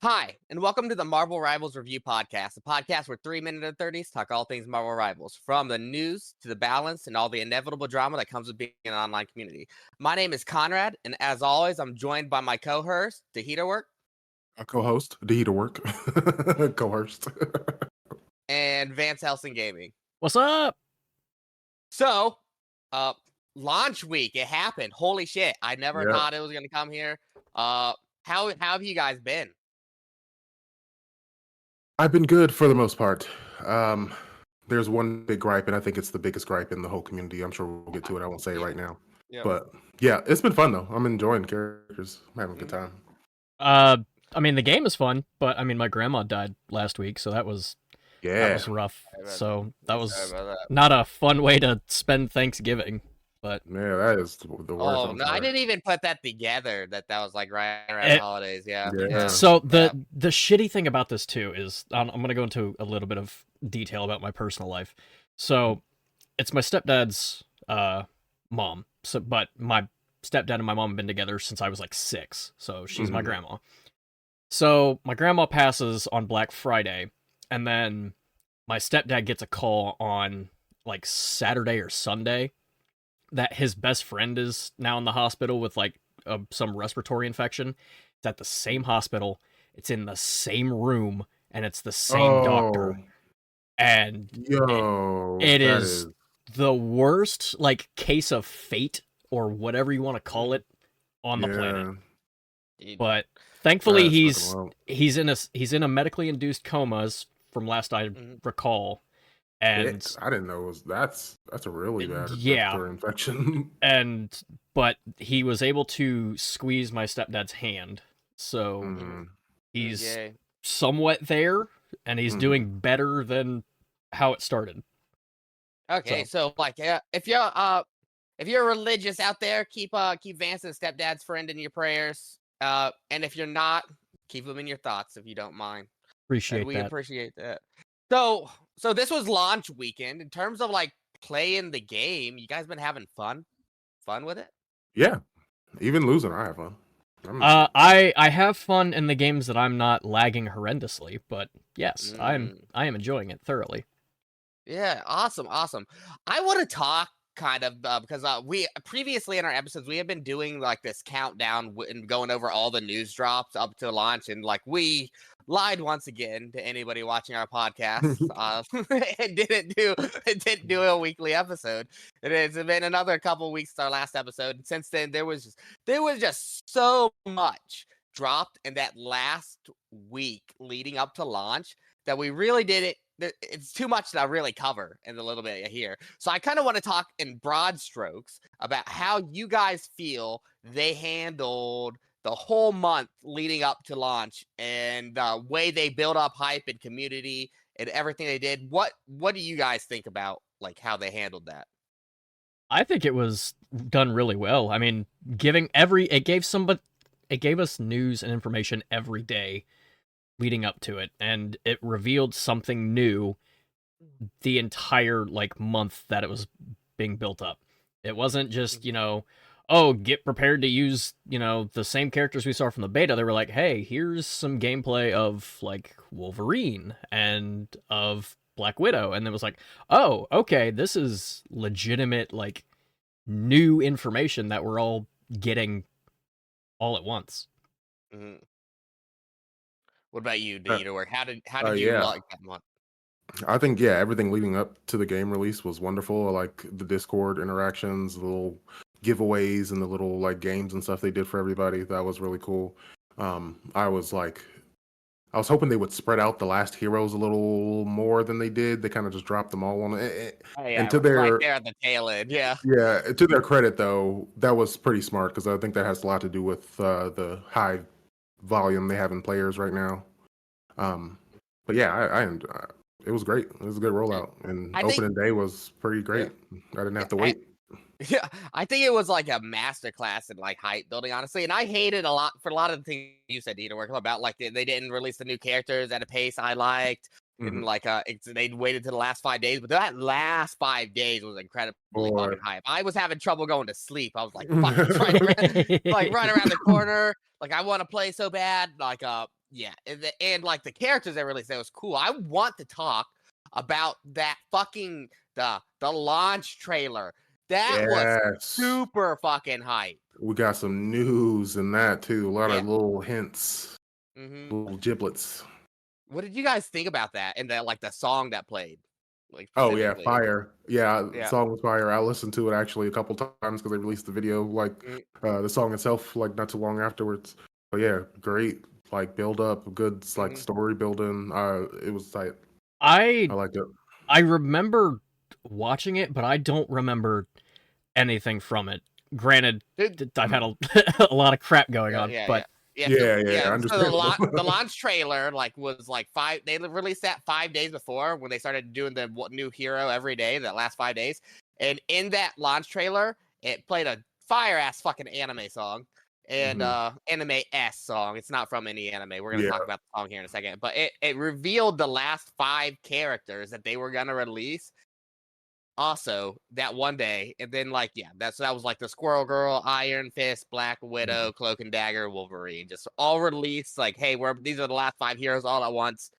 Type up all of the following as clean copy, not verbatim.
Hi, and welcome to the Marvel Rivals Review Podcast, a podcast where 3 minute and 30s talk all things Marvel Rivals, from the news to the balance and all the inevitable drama that comes with being an online community. My name is Conrad, and as always, I'm joined by my co-host, Dahita Work, A co-host, D to work. Co-host. and Vance Helsing Gaming. What's up? So, launch week, it happened. Holy shit, I never Yeah. thought it was going to come here. How have you guys been? I've been good for the most part. There's one big gripe, and I think it's the biggest gripe in the whole community. I'm sure we'll get to it. I won't say it right now. Yep. But yeah, it's been fun though. I'm enjoying characters. I'm having a good time. I mean, the game is fun, but I mean, my grandma died last week, so that was Yeah. rough. I bet. So that Sorry was about that. not a fun way to spend Thanksgiving. But Yeah, that is the worst. Oh I'm no, I sorry. didn't even put that together. That was like right around It- the holidays. Yeah. Yeah. so the shitty thing about this too is I'm gonna go into a little bit of detail about my personal life. So it's my stepdad's mom. So but my stepdad and my mom have been together since I was like 6. So she's my Mhm. grandma. So my grandma passes on Black Friday, and then my stepdad gets a call on like Saturday or Sunday that his best friend is now in the hospital with like some respiratory infection. It's at the same hospital. It's in the same room, and it's the same doctor. And Yo, it that is the worst like case of fate or whatever you want to call it on the planet. Dude, But thankfully that's fucking wild. he's in a medically induced coma from last I Mhm. recall. And I didn't know it was that's a really bad Yeah. respiratory infection. but he was able to squeeze my stepdad's hand. So Mhm. he's yay. somewhat there, and he's Mhm. doing better than how it started. Okay, so like, if you're religious out there, keep Vance and stepdad's friend in your prayers. And if you're not, keep them in your thoughts if you don't mind. Appreciate And we that. appreciate that. So this was launch weekend. In terms of like playing the game, you guys been having fun with it? Yeah. Even losing, I have fun. I have fun in the games that I'm not lagging horrendously, but yes, I am enjoying it thoroughly. Yeah, awesome. I want to talk kind of because we previously in our episodes we have been doing like this countdown and going over all the news drops up to launch, and like we lied once again to anybody watching our podcast. It didn't do a weekly episode. It's been another couple weeks since our last episode. And since then, there was just so much dropped in that last week leading up to launch that we really did it. It's too much to really cover in the little bit here. So I kind of want to talk in broad strokes about how you guys feel they handled the whole month leading up to launch and the way they built up hype and community and everything they did. What do you guys think about like how they handled that? I think it was done really well. I mean, it gave us news and information every day leading up to it, and it revealed something new the entire like month that it was being built up. It wasn't just, oh, get prepared to use, the same characters we saw from the beta. They were like, hey, here's some gameplay of like Wolverine and of Black Widow, and it was like, oh, okay, this is legitimate like new information that we're all getting all at once. Mm-hmm. What about you, Dieter? How did you yeah. like that month? I think everything leading up to the game release was wonderful. I like the Discord interactions, the little giveaways, and the little like games and stuff they did for everybody. That was really cool. I was hoping they would spread out the last heroes a little more than they did. They kind of just dropped them all on it. And to their right there at the tail end, yeah. To their credit though, that was pretty smart because I think that has a lot to do with the high volume they have in players right now. But yeah, it was great. It was a good rollout, and opening day was pretty great. I didn't have to wait. Yeah, I think it was like a masterclass in like hype building, honestly. And I hated a lot for a lot of the things you said, Dieter, work about like they didn't release the new characters at a pace I liked. And like they waited to the last 5 days, but that last 5 days was incredibly fucking hype. I was having trouble going to sleep. I was like, fuck, it's right around the corner. Like I want to play so bad. Like Yeah, and like the characters they released, that was cool. I want to talk about that fucking the launch trailer. That was Yes. super fucking hype. We got some news in that too. A lot Yeah. of little hints, hmm little giblets. What did you guys think about that? And the like the song that played, like Oh yeah, specifically? fire. Yeah, Yeah. song was fire. I listened to it actually a couple times because they released the video, like Mm, the song itself, like not too long afterwards. But yeah, great, like build up, good like Mhm. story building. It was tight. I I liked it. I remember watching it, but I don't remember anything from it. Granted, Dude, I've had a lot of crap going on, yeah. but Yeah, Yeah, so the understandable. launch trailer like was like they released that 5 days before when they started doing the new hero every day that last 5 days, and in that launch trailer it played a fire ass fucking anime song and anime s song. It's not from any anime. We're gonna Yeah. talk about the song here in a second, but it revealed the last 5 characters that they were gonna release. Also, that one day, and then that was like the Squirrel Girl, Iron Fist, Black Widow, Cloak and Dagger, Wolverine, just all released. Like, hey, these are the last 5 heroes all at once.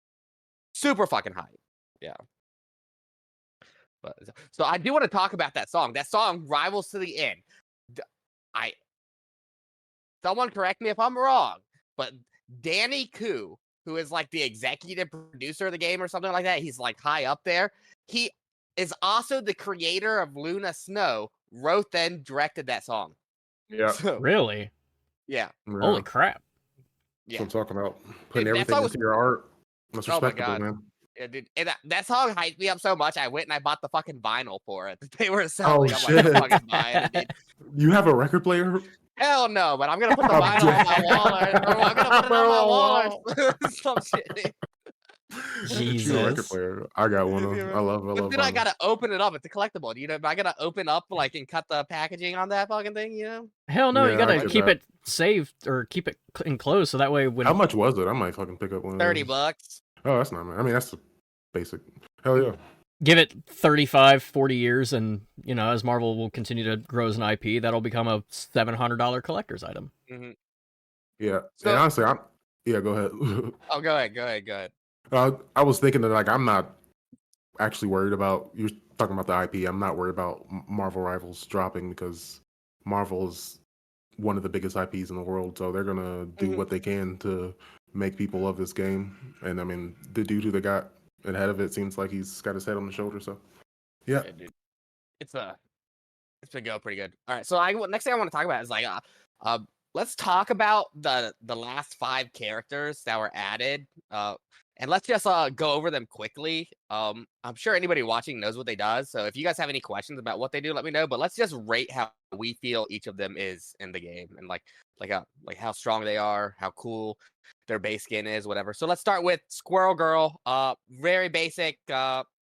Super fucking hype, yeah. But so I do want to talk about that song. That song, "Rivals to the End." I someone correct me if I'm wrong, but Danny Koo, who is like the executive producer of the game or something like that, he's like high up there. He is also the creator of Luna Snow, wrote and directed that song. Yeah. So, really, yeah. holy crap! That's what I'm talking about. Putting Dude, that everything song was- into your art. That's Oh my respectable, God. man. Yeah, dude, and that song hyped me up so much. I went and I bought the fucking vinyl for it. They were Oh, selling. I'm shit. like, I'm fucking buying it, dude. You have a record player? Hell no, but I'm gonna put the Oh, vinyl on my damn. wall. I'm gonna put it on my wall or some shit. Dude. Get you a record Jesus. player. I got one. I love But then I vinyl. gotta open it up. It's a collectible. You know, I gotta open up like and cut the packaging on that fucking thing. You know. Hell no, you Yeah, I gotta get keep that. it saved or keep it enclosed so that way when How much was it? I might fucking pick up one of those. $30. Oh, that's not bad. I mean, that's the basic. Hell yeah. give it 35, 40 years, and as Marvel will continue to grow as an IP, that'll become a $700 collector's item. Mm-hmm. Yeah. So- and honestly, yeah, go ahead. Oh, go ahead. I was thinking that like I'm not actually worried about you're talking about the IP. I'm not worried about Marvel Rivals dropping because Marvel is one of the biggest IPs in the world, so they're gonna do Mhm. what they can to make people love this game. And I mean, the dude who they got ahead of it seems like he's got his head on the shoulder. So yeah, Yeah, dude. It's been going pretty good. All right, so next thing I want to talk about is like let's talk about the last 5 characters that were added. And let's just go over them quickly. I'm sure anybody watching knows what they do. So if you guys have any questions about what they do, let me know. But let's just rate how we feel each of them is in the game and like how strong they are, how cool their base skin is, whatever. So let's start with Squirrel Girl. Very basic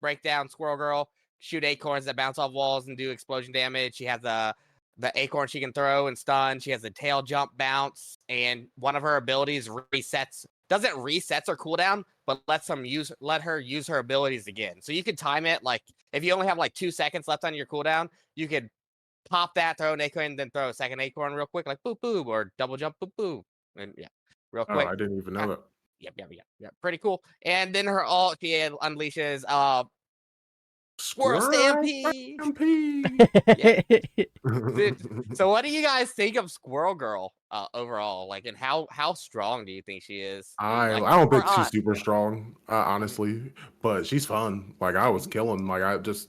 breakdown. Squirrel Girl shoot acorns that bounce off walls and do explosion damage. She has the acorn she can throw and stun. She has a tail jump bounce, and one of her abilities doesn't resets her cooldown, but let her use her abilities again. So you could time it like if you only have like 2 seconds left on your cooldown, you could pop that, throw an acorn, then throw a second acorn real quick, like boop boop, or double jump boop boop, and yeah, real oh, quick. I didn't even know that. Yep, pretty cool. And then her ult, she unleashes Squirrel Stampede. So what do you guys think of Squirrel Girl overall? Like, and how strong do you think she is? I don't think she's super strong, honestly, but she's fun. Like I was killing, like I just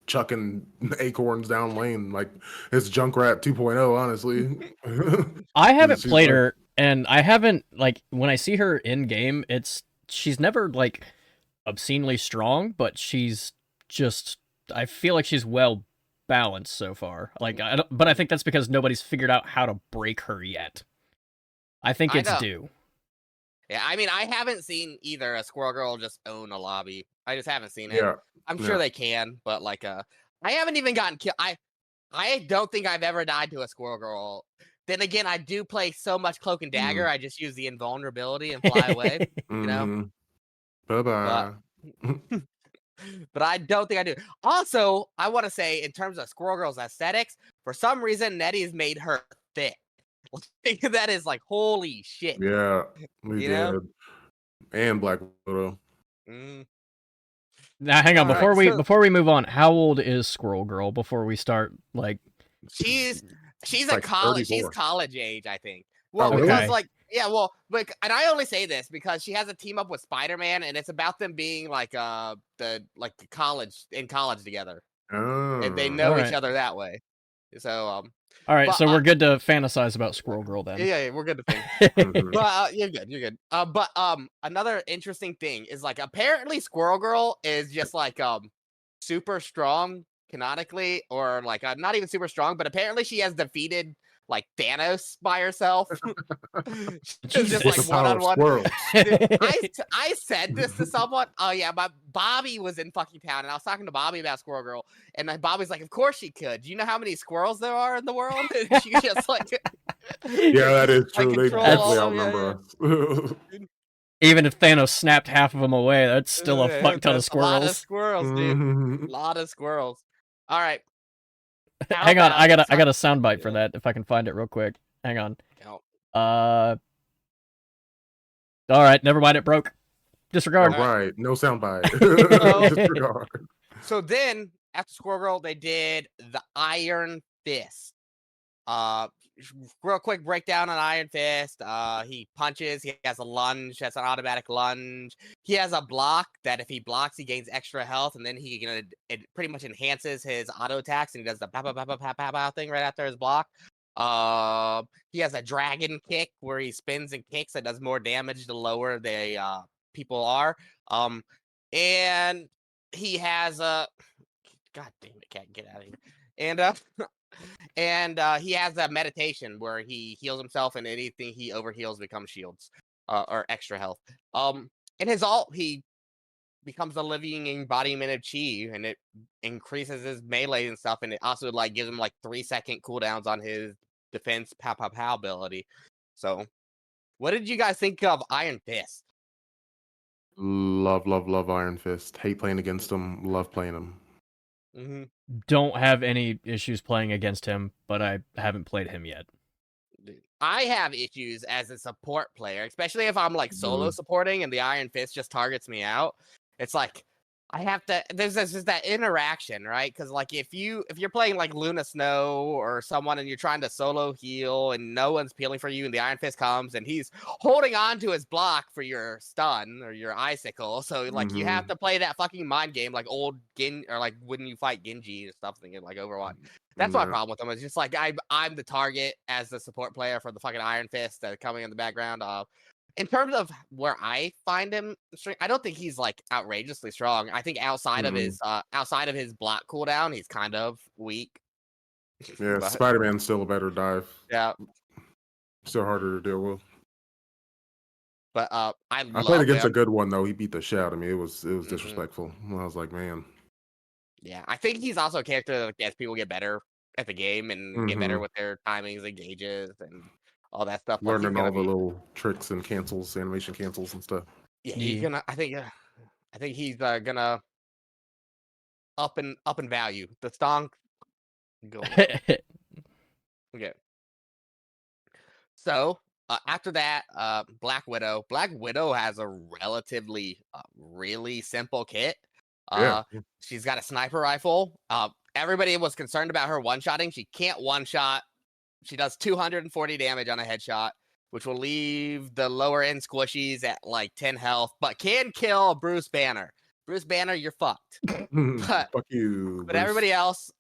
chucking acorns down lane, like it's Junkrat 2.0, honestly. I haven't She's played like- her, and I haven't when I see her in game, she's never like obscenely strong, but I feel like she's well balanced so far. Like, but I think that's because nobody's figured out how to break her yet. I think it's due. Yeah, I mean, I haven't seen either a Squirrel Girl just own a lobby. I just haven't seen it. Yeah, I'm sure they can, but like, I haven't even gotten killed. I don't think I've ever died to a Squirrel Girl. Then again, I do play so much Cloak and Dagger. I just use the invulnerability and fly away. You know. Bye bye. But I don't think I do. Also, I want to say in terms of Squirrel Girl's aesthetics, for some reason, Nettie's made her thick. Like, that is like holy shit. Yeah, we You did. know? And Black Widow. Mm. Now, hang on, All right, so before we move on, how old is Squirrel Girl before we start like she's She's a like college she's 34. college age, I think. Oh, Well, really? because Okay. like yeah, well, like, and I only say this because she has a team up with Spider-Man, and it's about them being like the college together, and they Oh. know each Alright. other that way. So Alright, but so we're good to fantasize about Squirrel Girl then. yeah, we're good to think. Mhm. But you're good. You're good. But another interesting thing is like apparently Squirrel Girl is just like super strong canonically, or like not even super strong, but apparently she has defeated like Thanos by herself. She's just With like the power of 1-on-1. squirrels. Dude, I said this to someone. Oh yeah, but Bobby was in fucking town, and I was talking to Bobby about Squirrel Girl, and then Bobby's like, "Of course she could. Do you know how many squirrels there are in the world?" And she just like, Yeah, that is like true. They control definitely all of outnumber us. Even if Thanos snapped half of them away, that's still a fuck ton of That's a lot of squirrels. squirrels, dude. A lot of squirrels. All right. How Hang on, about I got some- a soundbite for Yeah. that if I can find it real quick. Hang on. Oh, All right, never mind, it broke. All Disregard. right, no soundbite. So- Disregard. So then after Squirrel Girl, they did the Iron Fist. Real quick breakdown on Iron Fist. He punches. He has a lunge. That's an automatic lunge. He has a block that if he blocks, he gains extra health, and then it pretty much enhances his auto attacks, and he does the pow pow pow pow pow pow pow thing right after his block. He has a dragon kick where he spins and kicks that does more damage the lower the people are. And he has a God damn it, cat, get out of here. And he has a meditation where he heals himself, and anything he overheals becomes shields, or extra health. In his ult, he becomes a living embodiment of chi, and it increases his melee and stuff, and it also like gives him like 3-second cooldowns on his defense pow pow pow ability. So, what did you guys think of Iron Fist? Love, love, love Iron Fist. Hate playing against him. Love playing him. Mm-hmm. Don't have any issues playing against him, but I haven't played him yet. I have issues as a support player, especially if I'm like solo supporting and the Iron Fist just targets me out. It's like I have to. There's that interaction, right? Because like if you're playing like Luna Snow or someone and you're trying to solo heal and no one's peeling for you, and the Iron Fist comes and he's holding on to his block for your stun or your icicle, so like you have to play that fucking mind game like old or like when you fight Genji and stuff, thinking like Overwatch. That's my problem with them. It's just like I'm the target as the support player for the fucking Iron Fist that coming in the background. In terms of where I find him, I don't think he's like outrageously strong. I think outside of his block cooldown, he's kind of weak. Yeah, But, Spider-Man's still a better dive. yeah, Still harder to deal with. but I played against him. a good one though. He beat the shit out of me. It was disrespectful. I was like, man. Yeah, I think he's also a character that as people get better at the game and get better with their timings and gauges and all that stuff. Like, Learning all the little tricks and cancels, animation cancels and stuff. Yeah, he's gonna. I think he's gonna up in value. The stonk. Go. Okay. So after that, Black Widow. Black Widow has a relatively really simple kit. She's got a sniper rifle. Everybody was concerned about her one-shotting. She can't one-shot. She does 240 damage on a headshot, which will leave the lower end squishies at like 10 health, but can kill Bruce Banner. Bruce Banner, you're fucked. Fuck you. But Bruce. everybody else,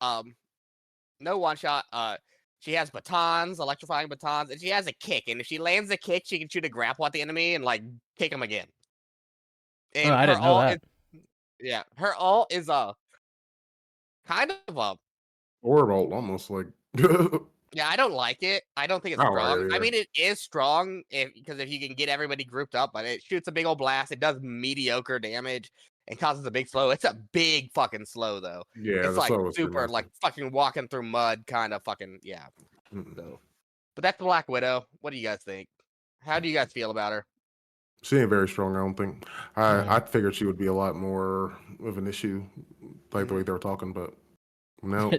no one shot. She has batons, electrifying batons, and she has a kick. And if she lands a kick, she can shoot a grapple at the enemy and like kick him again. And I didn't know that. Her ult is kind of a Orb ult, almost like. Yeah, I don't like it. I don't think it's I don't like strong. it I either. mean, it is strong because if you can get everybody grouped up, but it shoots a big old blast. It does mediocre damage and causes a big slow. It's a big fucking slow though. Yeah, It's the like slow is pretty super nasty. like fucking walking through mud kind of fucking yeah. So, but that's Black Widow. What do you guys think? How do you guys feel about her? She ain't very strong, I don't think. I figured she would be a lot more of an issue, like the way they were talking, but no.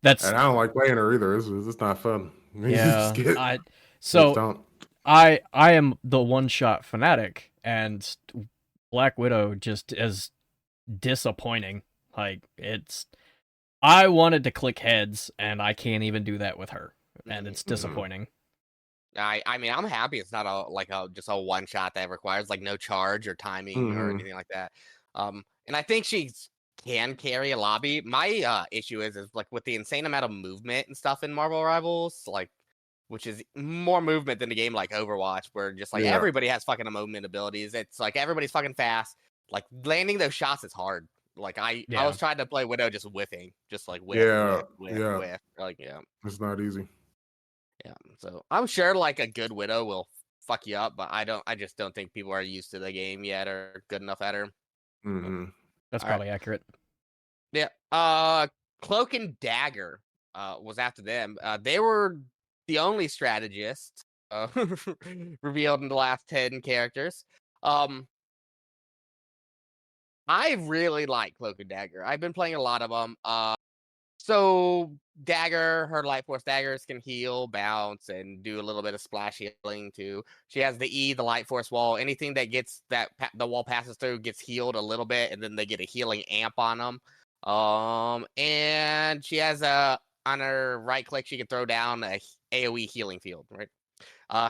That's And I don't like playing her either. It's not fun. yeah. So don't. I am the one-shot fanatic, and Black Widow just is disappointing. Like, I wanted to click heads, and I can't even do that with her, and it's disappointing. I mean, I'm happy it's not just a one shot that requires like no charge or timing or anything like that. And I think she can carry a lobby. My issue is like with the insane amount of movement and stuff in Marvel Rivals, like which is more movement than a game like Overwatch, where just like everybody has fucking movement abilities. It's like everybody's fucking fast. Like landing those shots is hard. Like I was trying to play Widow just whiffing, just like whiff. Like it's not easy. Yeah, so I'm sure like a good Widow will fuck you up, but I just don't think people are used to the game yet or good enough at her. That's probably accurate. Yeah. Cloak and Dagger was after them. They were the only strategist revealed in the last 10 characters. I really like Cloak and Dagger. I've been playing a lot of them. So Dagger, her Light Force daggers can heal, bounce, and do a little bit of splash healing too. She has the E, the Light Force wall. Anything that gets the wall passes through gets healed a little bit, and then they get a healing amp on them. And she has on her right click, she can throw down a AoE healing field. Right.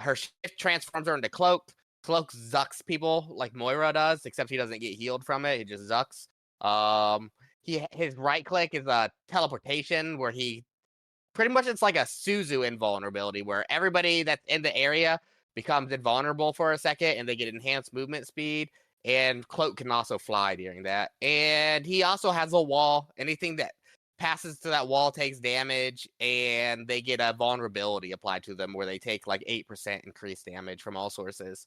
Her shift transforms her into Cloak. Cloak zucks people like Moira does, except he doesn't get healed from it. He just zucks. His right click is a teleportation where he pretty much it's like a Suzu invulnerability where everybody that's in the area becomes invulnerable for a second and they get enhanced movement speed. And Cloak can also fly during that. And he also has a wall. Anything that passes to that wall takes damage, and they get a vulnerability applied to them where they take like 8% increased damage from all sources.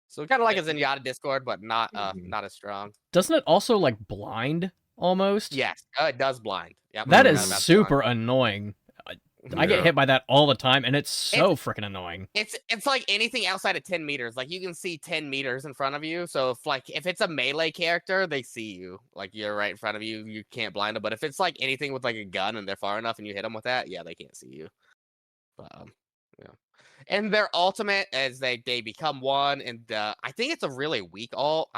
So kind of like a Zenyatta Discord, but not as strong. Doesn't it also like blind almost? Yes, it does blind. Yep, that is super annoying. I get hit by that all the time, and it's so freaking annoying. It's like anything outside of 10 meters. Like you can see 10 meters in front of you. So if it's a melee character, they see you. Like you're right in front of you. You can't blind them. But if it's like anything with like a gun and they're far enough and you hit them with that, yeah, they can't see you. But yeah. And their ultimate as they become one, and I think it's a really weak ult.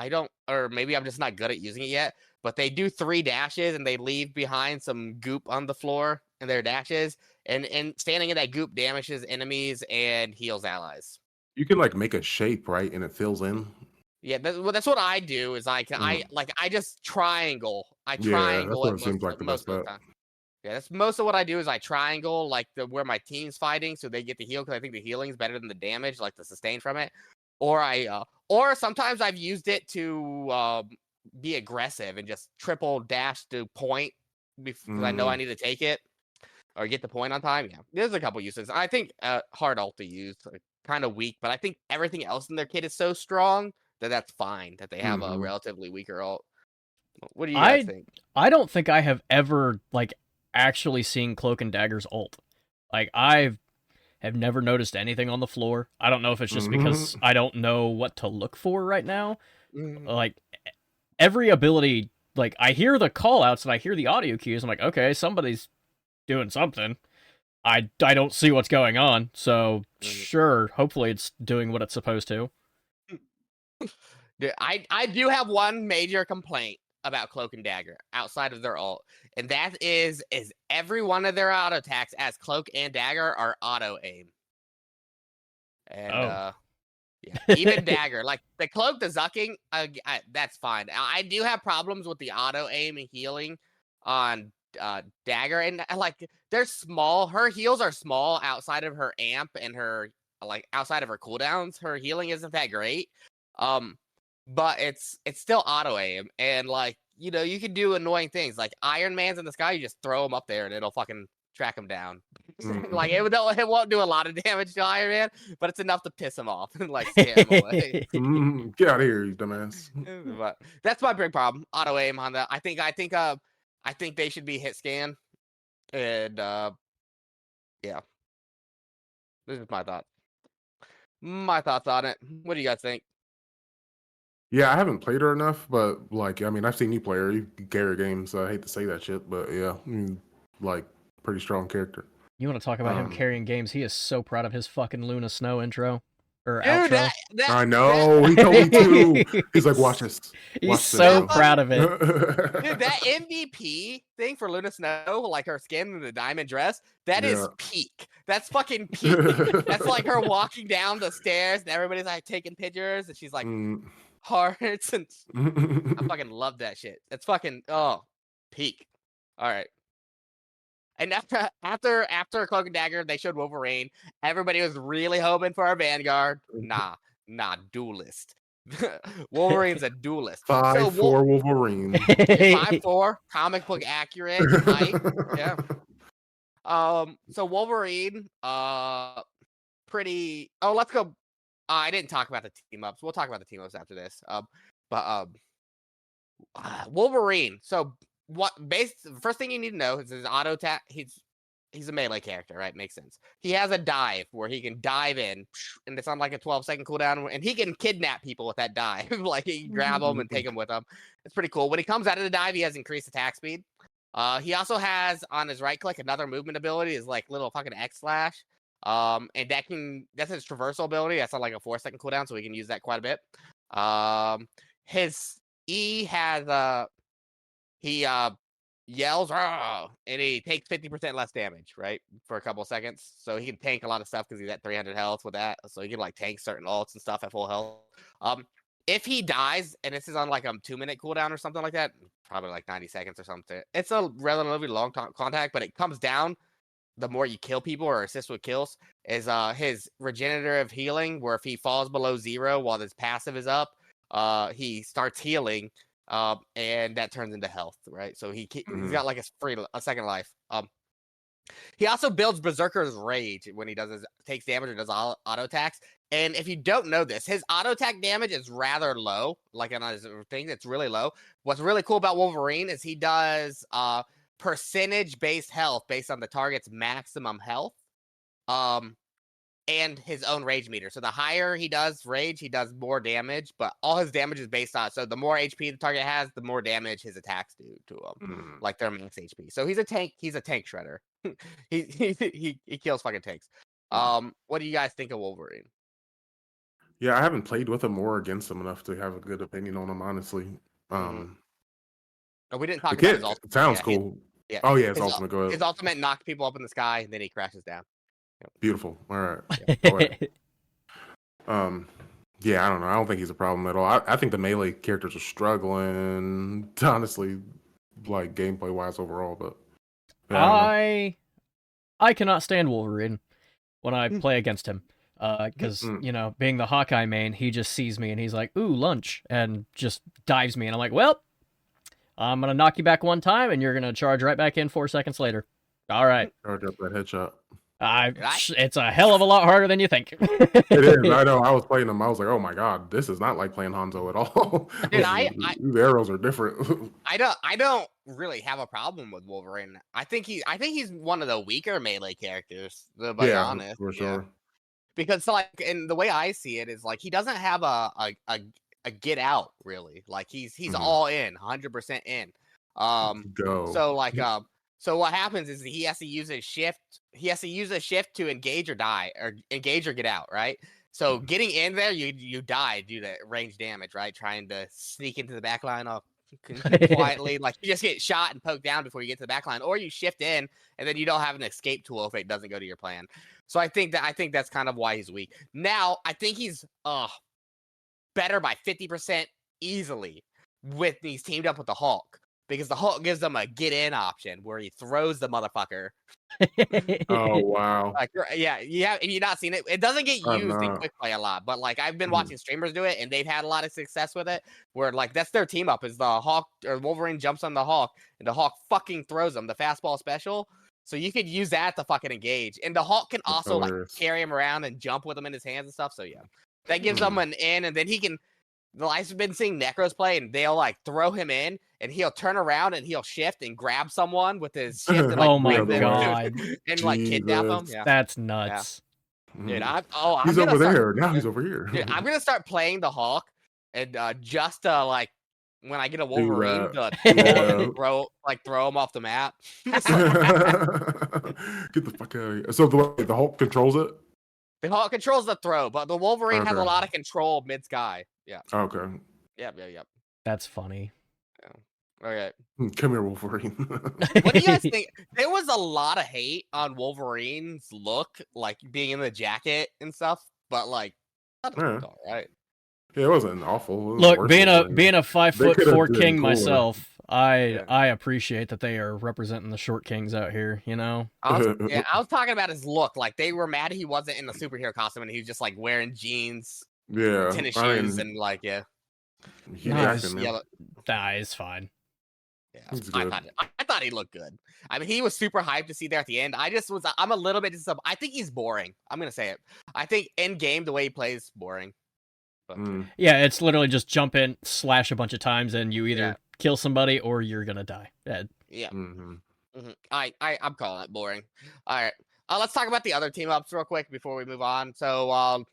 Or maybe I'm just not good at using it yet. But they do 3 dashes and they leave behind some goop on the floor in their dashes, and standing in that goop damages enemies and heals allies. You can like make a shape, right, and it fills in. Yeah, that's what I do. Is I just triangle. I triangle that's what it seems like the best bet. Yeah, that's most of what I do is I triangle like where my team's fighting, so they get the heal because I think the healing is better than the damage, like the sustain from it. Or sometimes I've used it to be aggressive and just triple dash to point because I know I need to take it or get the point on time. Yeah, there's a couple uses. I think hard ult to use, kind of weak, but I think everything else in their kit is so strong that that's fine that they have a relatively weaker ult. What do you guys think? I don't think I have ever like actually seen Cloak and Dagger's ult. Like I have never noticed anything on the floor. I don't know if it's just because I don't know what to look for right now. Like every ability, like I hear the call outs and I hear the audio cues. I'm like, okay, somebody's doing something. I don't see what's going on. So sure, hopefully it's doing what it's supposed to. I do have one major complaint about Cloak and Dagger outside of their ult, and that is every one of their auto attacks as Cloak and Dagger are auto aim. And yeah, even Dagger, like the Cloak, the zucking, that's fine. I do have problems with the auto aim and healing on Dagger, and like they're small. Her heals are small outside of her amp and her like outside of her cooldowns. Her healing isn't that great. But it's still auto aim, and like you know you can do annoying things like Iron Man's in the sky. You just throw him up there and it'll fucking track him down. Like it won't do a lot of damage to Iron Man, but it's enough to piss him off and like scare him away. Get out of here, you dumbass. But that's my big problem. Auto aim on that. I think they should be hit scan, and yeah. This is my thought. My thoughts on it. What do you guys think? Yeah, I haven't played her enough, but like, I mean, I've seen you play her. You carry games. So I hate to say that shit, but yeah, like, pretty strong character. You want to talk about him Um, carrying games? He is so proud of his fucking Luna Snow intro or Dude, outro. I know. He told me too. He's like, watch this. He's Watch so this, proud of it. dude, that MVP thing for Luna Snow, like her skin and the diamond dress, that is Yeah. peak. That's fucking peak. That's like her walking down the stairs and everybody's like taking pictures and she's like hearts and I fucking love that shit. It's fucking peak. All right. And after Cloak and Dagger, they showed Wolverine. Everybody was really hoping for a Vanguard. Nah, duelist. Wolverine's a duelist. 5'4" Wolverine. 5'4", comic book accurate height. Yeah. So Wolverine, pretty. Oh, let's go. I didn't talk about the team ups. We'll talk about the team ups after this. Wolverine. So the first thing you need to know is his auto attack. He's a melee character, right? Makes sense. He has a dive where he can dive in, and it's on like a 12-second cooldown, and he can kidnap people with that dive. Like he can grab them and take them with him. It's pretty cool. When he comes out of the dive, he has increased attack speed. He also has on his right click another movement ability, is like little fucking X slash. And that's his traversal ability. That's on like a 4-second cooldown, so we can use that quite a bit. His E has he yells and he takes 50% less damage, right, for a couple of seconds. So he can tank a lot of stuff because he's at 300 health with that. So he can like tank certain ults and stuff at full health. If he dies, and this is on like a 2-minute cooldown or something like that, probably like 90 seconds or something. It's a relatively long contact, but it comes down the more you kill people or assist with kills. Is his regenerative healing, where if he falls below 0 while his passive is up, he starts healing. And that turns into health, right? So he's got like a second life. He also builds Berserker's Rage when he takes damage or does auto attacks. And if you don't know this, his auto attack damage is rather low. Like on his thing, it's really low. What's really cool about Wolverine is he does percentage based health based on the target's maximum health. And his own rage meter. So the higher he does rage, he does more damage, but all his damage is based on. So the more HP the target has, the more damage his attacks do to him, like their max HP. So he's a tank. He's a tank shredder. he kills fucking tanks. What do you guys think of Wolverine? Yeah, I haven't played with him or against him enough to have a good opinion on him, honestly. Oh, we didn't talk the about kid his ultimate. sounds cool. Yeah. Oh yeah, his ultimate. Go ahead. His ultimate knocks people up in the sky, and then he crashes down. Beautiful. All right. Go ahead. Yeah, I don't know. I don't think he's a problem at all. I think the melee characters are struggling, honestly, like gameplay wise overall. But yeah, I cannot stand Wolverine when I play against him. Because you know, being the Hawkeye main, he just sees me and he's like, "Ooh, lunch," and just dives me, and I'm like, "Well, I'm gonna knock you back one time, and you're gonna charge right back in 4 seconds later." All right. Charge up that headshot. It's a hell of a lot harder than you think. It is. I know. I was playing them. I was like, "Oh my god, this is not like playing Hanzo at all." Dude, these arrows are different. I don't really have a problem with Wolverine. I think he's one of the weaker melee characters, to be honest. For sure. Yeah. Because like, and the way I see it is like he doesn't have a get out really. Like he's all in, 100% in. Go. So like so what happens is he has to use a shift. He has to use a shift to engage or die, or engage or get out, right? So getting in there, you die due to range damage, right? Trying to sneak into the back line all quietly, like you just get shot and poked down before you get to the back line, or you shift in and then you don't have an escape tool if it doesn't go to your plan. So I think that's kind of why he's weak. Now I think he's better by 50% easily with he's teamed up with the Hulk. Because the Hulk gives them a get in option where he throws the motherfucker. Oh wow! Like yeah. If you've not seen it, it doesn't get used in quick play a lot. But like I've been watching streamers do it, and they've had a lot of success with it. Where like that's their team up is the Hulk or Wolverine jumps on the Hulk, and the Hulk fucking throws him the fastball special. So you could use that to fucking engage, and the Hulk can also like carry him around and jump with him in his hands and stuff. So yeah, that gives him an in, and then he can. I've been seeing Necros play, and they'll like throw him in, and he'll turn around and he'll shift and grab someone with his shift. And, like, oh my god! And like kidnap him. Yeah. That's nuts. Yeah. Dude, he's over there now. He's over here. Dude, I'm gonna start playing the Hulk, and just to like when I get a Do Wolverine to that. pull him Yeah. and throw him off the map. Get the fuck out of here. So the Hulk controls it? The Hulk controls the throw, but the Wolverine has a Okay. lot of control mid sky. Yeah. Okay. Yep. That's funny. Okay. Come here, Wolverine. What do you guys think? There was a lot of hate on Wolverine's look, like being in the jacket and stuff, but like, that Yeah. looked all right. Yeah, it wasn't awful. It was Look, worse being Wolverine. a 5'4" been king cooler. myself, Yeah. I appreciate that they are representing the short kings out here. You know. I was talking about his look. Like they were mad he wasn't in the superhero costume and he was just like wearing jeans, Yeah. tennis I shoes, mean, and like Hugh Nice. Jackman, man. yellow. Nah, it's fine. Yeah, He's I good. thought he looked good. I mean, he was super hyped to see there at the end. I'm a little bit disappointed. I think he's boring. I'm gonna say it. I think in game the way he plays boring. But Yeah, it's literally just jump in, slash a bunch of times, and you either Yeah. kill somebody or you're gonna die. yeah, hmm I'm calling it boring. All right, let's talk about the other team ups real quick before we move on. So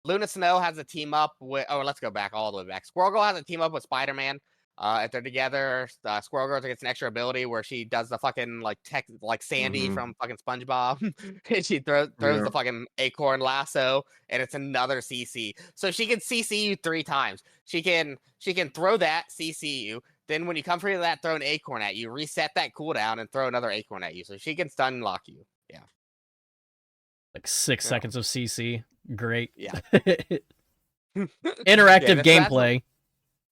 Luna Snow has a team up with. Oh, let's go back all the way back. Squirrel Girl has a team up with Spider-Man. If they're together, Squirrel Girl gets an extra ability where she does the fucking like Sandy Mhm. from fucking SpongeBob, and she throws Yeah. the fucking acorn lasso, and it's another CC. So she can CC you 3 times. She can throw that CC you. Then when you come for that, throw an acorn at you, reset that cooldown, and throw another acorn at you. So she can stun lock you. Yeah. Like 6 Yeah. seconds of CC. Great. Yeah. Interactive Yeah, gameplay.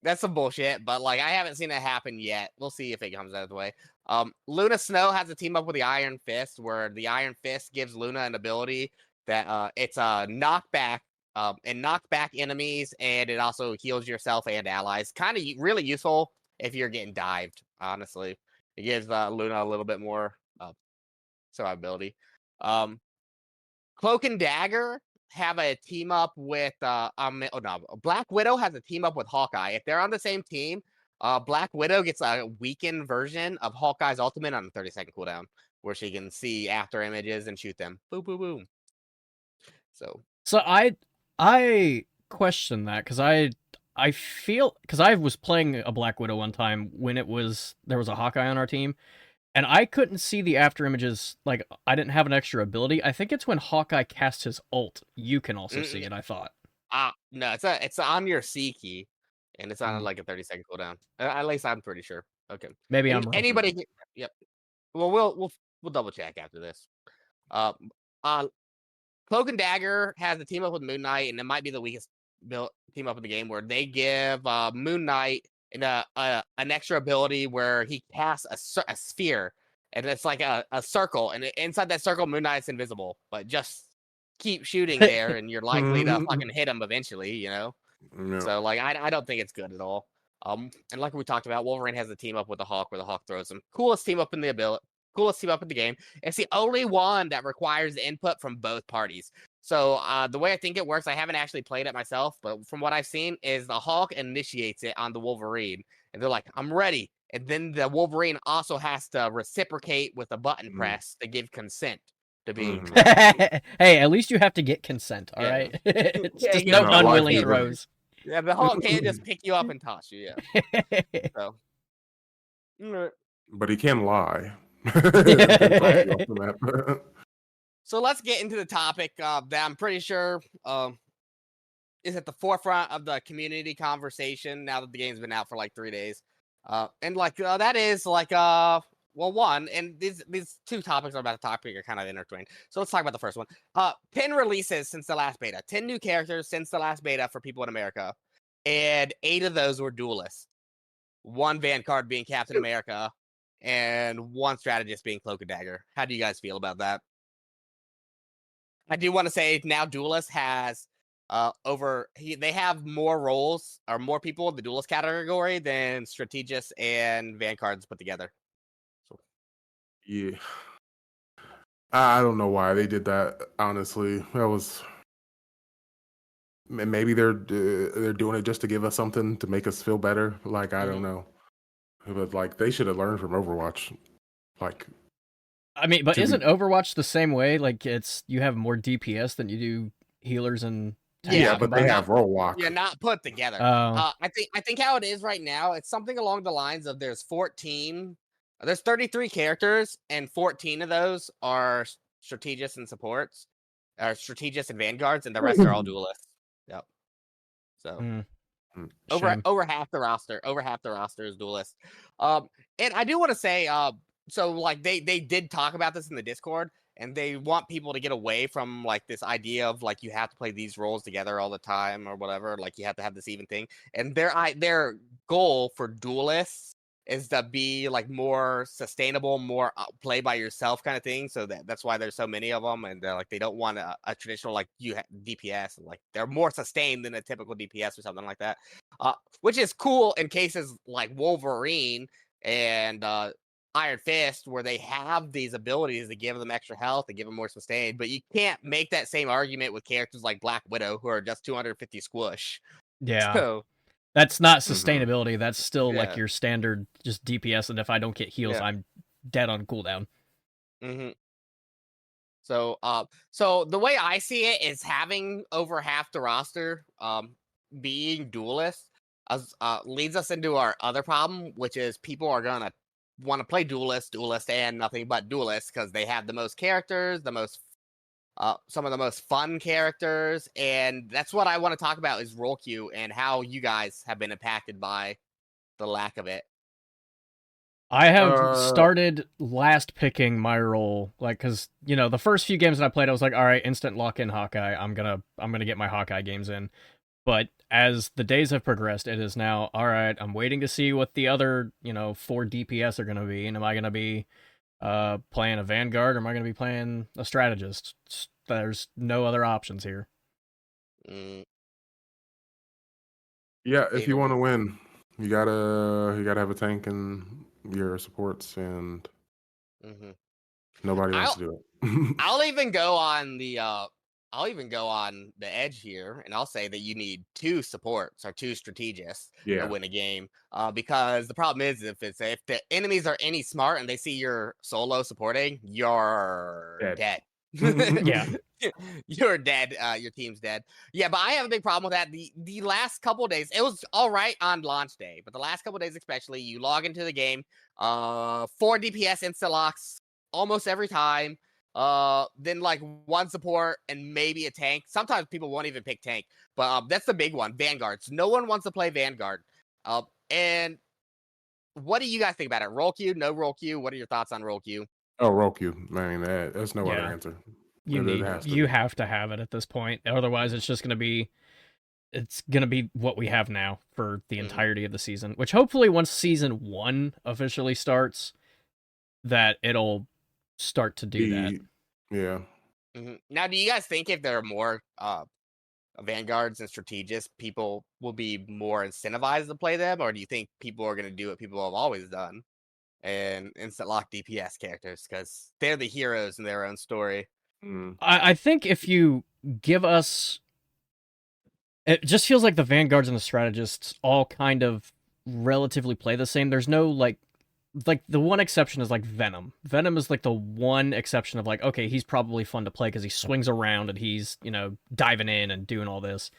That's some bullshit, but like I haven't seen it happen yet. We'll see if it comes out of the way. Luna Snow has a team up with the Iron Fist, where the Iron Fist gives Luna an ability that it's a knockback, and knock back enemies, and it also heals yourself and allies. Kind of really useful if you're getting dived. Honestly, it gives Luna a little bit more survivability. Cloak and Dagger have a team up with Black Widow has a team up with Hawkeye. If they're on the same team, Black Widow gets a weakened version of Hawkeye's ultimate on a 30-second cooldown, where she can see after images and shoot them. Boom, boom, boom. So I question that because I feel because I was playing a Black Widow one time when there was a Hawkeye on our team, and I couldn't see the after images. Like I didn't have an extra ability. I think it's when Hawkeye casts his ult, you can also see it. I thought. no, it's on your C key, and it's on like a 30-second cooldown. At least I'm pretty sure. Okay, Maybe I'm wrong. anybody. Yep. Well, we'll double check after this. Cloak and Dagger has a team up with Moon Knight, and it might be the weakest team up in the game, where they give Moon Knight an extra ability where he casts a sphere, and it's like a circle, and inside that circle, Moon Knight's invisible, but just keep shooting there, and you're likely to fucking hit him eventually, you know. Yeah. So like, I don't think it's good at all. And like we talked about, Wolverine has a team up with the Hawk, where the Hawk throws him. Coolest team up in the game. It's the only one that requires input from both parties. So the way I think it works, I haven't actually played it myself, but from what I've seen, is the Hawk initiates it on the Wolverine, and they're like, "I'm ready," and then the Wolverine also has to reciprocate with a button press to give consent to being. Hey, at least you have to get consent. All Yeah. right. It's Yeah, just you no know, unwilling like- throws. Yeah, the Hawk can't just pick you up and toss you. Yeah. So. But he can lie. So let's get into the topic that I'm pretty sure is at the forefront of the community conversation now that the game's been out for like 3 days. And like that is like one, and these 2 topics I'm about to talk about are kind of intertwined. So let's talk about the first one. 10 releases since the last beta. 10 new characters since the last beta for people in America. And 8 of those were duelists. 1 Vanguard being Captain America, and 1 strategist being Cloak and Dagger. How do you guys feel about that? I do want to say now Duelist has they have more roles or more people in the Duelist category than Strategists and Vanguards put together. So. Yeah. I don't know why they did that, honestly. That was maybe they're doing it just to give us something to make us feel better. Like I don't know. But like they should have learned from Overwatch. Like I mean, but To be- isn't Overwatch the same way? Like, you have more DPS than you do healers and Yeah, but they combined? have roll walk. You're not put together. Oh. I think how it is right now, it's something along the lines of there's 33 characters, and 14 of those are strategists and supports, or strategists and vanguards, and the rest are all duelists. Yep. So Mm, over shame. half the roster is duelist. And I do want to say, so like they did talk about this in the Discord, and they want people to get away from like this idea of like you have to play these roles together all the time or whatever, like you have to have this even thing. And their goal for duelists is to be like more sustainable, more play by yourself kind of thing. So that's why there's so many of them, and like they don't want a traditional like DPS. Like they're more sustained than a typical DPS or something like that, which is cool in cases like Wolverine and Iron Fist, where they have these abilities to give them extra health and give them more sustained. But you can't make that same argument with characters like Black Widow, who are just 250 squish. Yeah. So That's not Mhm. sustainability. That's still like Yeah. your standard just DPS, and if I don't get heals, Yeah. I'm dead on cooldown. So, so the way I see it is having over half the roster, being duelists, leads us into our other problem, which is people are gonna want to play duelist, and nothing but duelists because they have the most characters, some of the most fun characters, and that's what I want to talk about is role queue and how you guys have been impacted by the lack of it. I have Uh, started last picking my role, like, cause the first few games that I played, I was like, all right, instant lock in Hawkeye. I'm gonna get my Hawkeye games in. But as the days have progressed, it is now all right. I'm waiting to see what the other 4 DPS are gonna be, and am I gonna be playing a Vanguard or am I gonna be playing a strategist? There's no other options here. Mm, Yeah, if you David, want to win, you gotta have a tank and your supports, and mhm. nobody wants I'll to do it. I'll even go on the edge here, and I'll say that you need 2 supports or 2 strategists to Yeah, win a game. Because the problem is if the enemies are any smart and they see you're solo supporting, you're Dead. dead. Yeah. You're dead. Your team's dead. Yeah, but I have a big problem with that. The last couple of days, it was all right on launch day, but the last couple of days, especially, you log into the game, 4 DPS insta locks almost every time. Then like 1 support and maybe a tank. Sometimes people won't even pick tank, but that's the big one. Vanguards. No one wants to play Vanguard. And what do you guys think about it? Roll queue, no roll queue. What are your thoughts on roll queue? Oh, Roku, man, that's no other Yeah. answer. You It has to you be. have to have it at this point. Otherwise, it's gonna be what we have now for the entirety of the season. Which hopefully, once season 1 officially starts, that it'll start to do that. Yeah. Now, do you guys think if there are more Vanguards and strategists, people will be more incentivized to play them, or do you think people are going to do what people have always done and instant lock DPS characters because they're the heroes in their own story? Mm. I think if you give us, it just feels like the Vanguards and the strategists all kind of relatively play the same. There's no like the one exception is like Venom. Venom is like the one exception of like, okay, he's probably fun to play because he swings around and he's diving in and doing all this.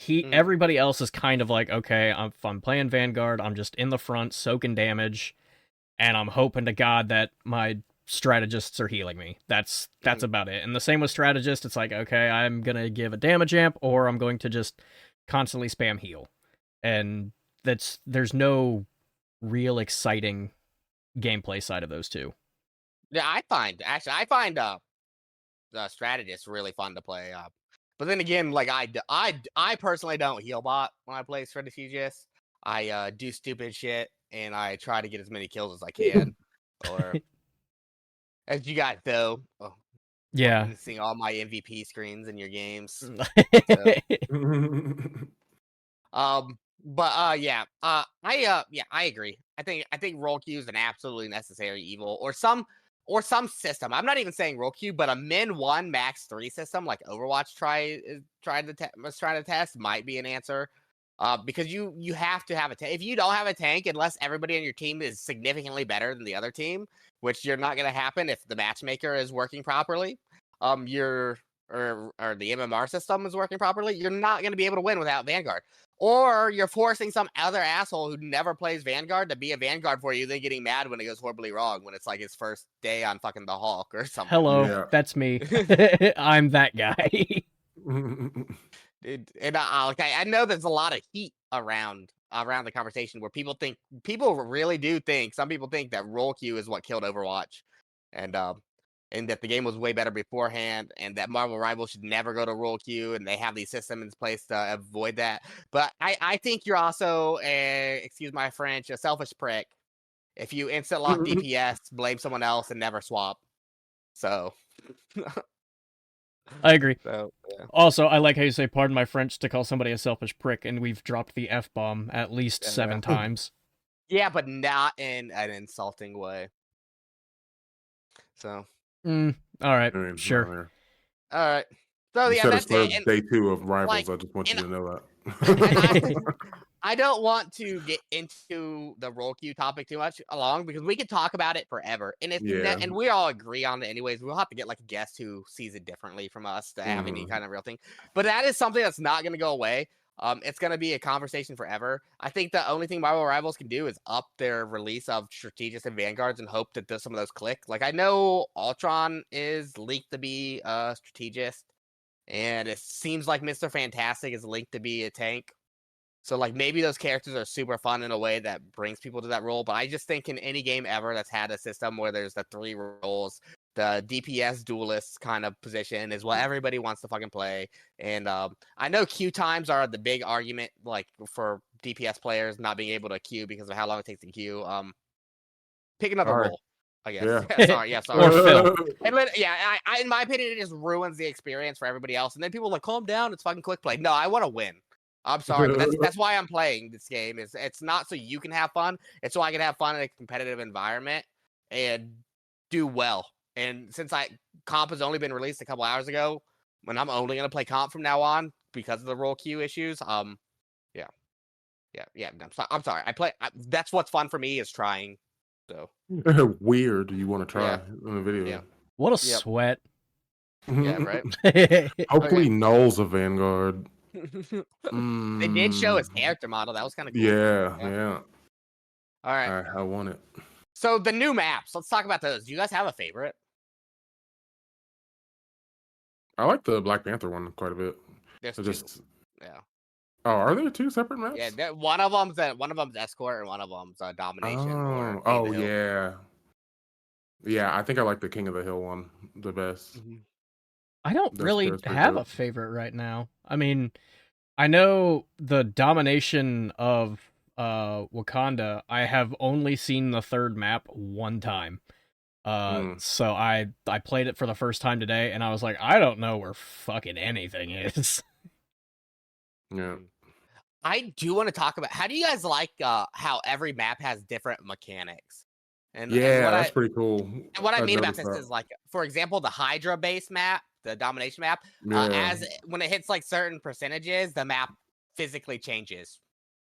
Everybody else is kind of like, okay, if I'm playing Vanguard, I'm just in the front soaking damage, and I'm hoping to God that my strategists are healing me. That's about it. And the same with strategist. It's like, okay, I'm gonna give a damage amp, or I'm going to just constantly spam heal, and there's no real exciting gameplay side of those two. Yeah, I find the strategist really fun to play. But then again, like I personally don't heal bot when I play strategist. I do stupid shit and I try to get as many kills as I can. Or as you guys know, Yeah. seeing all my MVP screens in your games. But yeah, I agree. I think roll queue is an absolutely necessary evil, or some system. I'm not even saying roll queue, but a min 1 max 3 system like Overwatch was trying to test might be an answer. Because you have to have a tank. If you don't have a tank, unless everybody on your team is significantly better than the other team, which you're not going to happen if the matchmaker is working properly, you're or the MMR system is working properly, you're not going to be able to win without Vanguard. Or you're forcing some other asshole who never plays Vanguard to be a Vanguard for you, then getting mad when it goes horribly wrong when it's like his first day on fucking the Hulk or something. Hello, Yeah. that's me. I'm that guy. Dude, and I know there's a lot of heat around the conversation where people really do think, some people think that roll queue is what killed Overwatch, and that the game was way better beforehand, and that Marvel Rivals should never go to roll queue, and they have these systems in place to avoid that. But I think you're also excuse my French, a selfish prick if you instant lock DPS, blame someone else, and never swap. So I agree. yeah. Also, I like how you say "pardon my French" to call somebody a selfish prick, and we've dropped the F-bomb at least 7 times. Yeah, but not in an insulting way. So. All right, I mean, sure. All right. So yeah, that's it. And, day 2 of Rivals. like, I just want you to know that. I don't want to get into the roll queue topic too much because we could talk about it forever. And if and we all agree on it anyways, we'll have to get like a guest who sees it differently from us to have any kind of real thing. But that is something that's not going to go away. It's going to be a conversation forever. I think the only thing Marvel Rivals can do is up their release of Strategists and Vanguards and hope that some of those click. Like, I know Ultron is linked to be a Strategist, and it seems like Mr. Fantastic is linked to be a tank. So, like, maybe those characters are super fun in a way that brings people to that role. But I just think in any game ever that's had a system where there's the 3 roles, the DPS duelist kind of position is what everybody wants to fucking play. And I know queue times are the big argument, like, for DPS players not being able to queue because of how long it takes to queue. Pick another role, I guess. Yeah. Sorry. Or Phil. And I, in my opinion, it just ruins the experience for everybody else. And then people are like, calm down, it's fucking quick play. No, I want to win. I'm sorry, but that's why I'm playing this game. It's not so you can have fun. It's so I can have fun in a competitive environment and do well. And since comp has only been released a couple hours ago, when I'm only gonna play comp from now on because of the roll queue issues, yeah. I'm sorry. That's what's fun for me is trying. So weird. You want to try in a video? Yeah. What a sweat. Yeah, right. Hopefully, Null's a Vanguard. They did show his character model. That was kind of cool. Yeah. All right. I want it. So the new maps. Let's talk about those. Do you guys have a favorite? I like the Black Panther one quite a bit. There's So two. just Yeah. oh, are there 2 separate maps? Yeah. One of them's escort and one of them's domination. or Oh King of the Hill. yeah. Yeah, I think I like the King of the Hill one the best. I don't That's really pretty have good. a favorite right now. I mean, I know the domination of Wakanda. I have only seen the 3rd map one time. So I played it for the first time today, and I was like, I don't know where fucking anything is. Yeah. I do want to talk about how do you guys like how every map has different mechanics? And Yeah, that's pretty cool. what I mean about noticed this that. is, like, for example, the Hydra base map, the domination map, as when it hits like certain percentages, the map physically changes.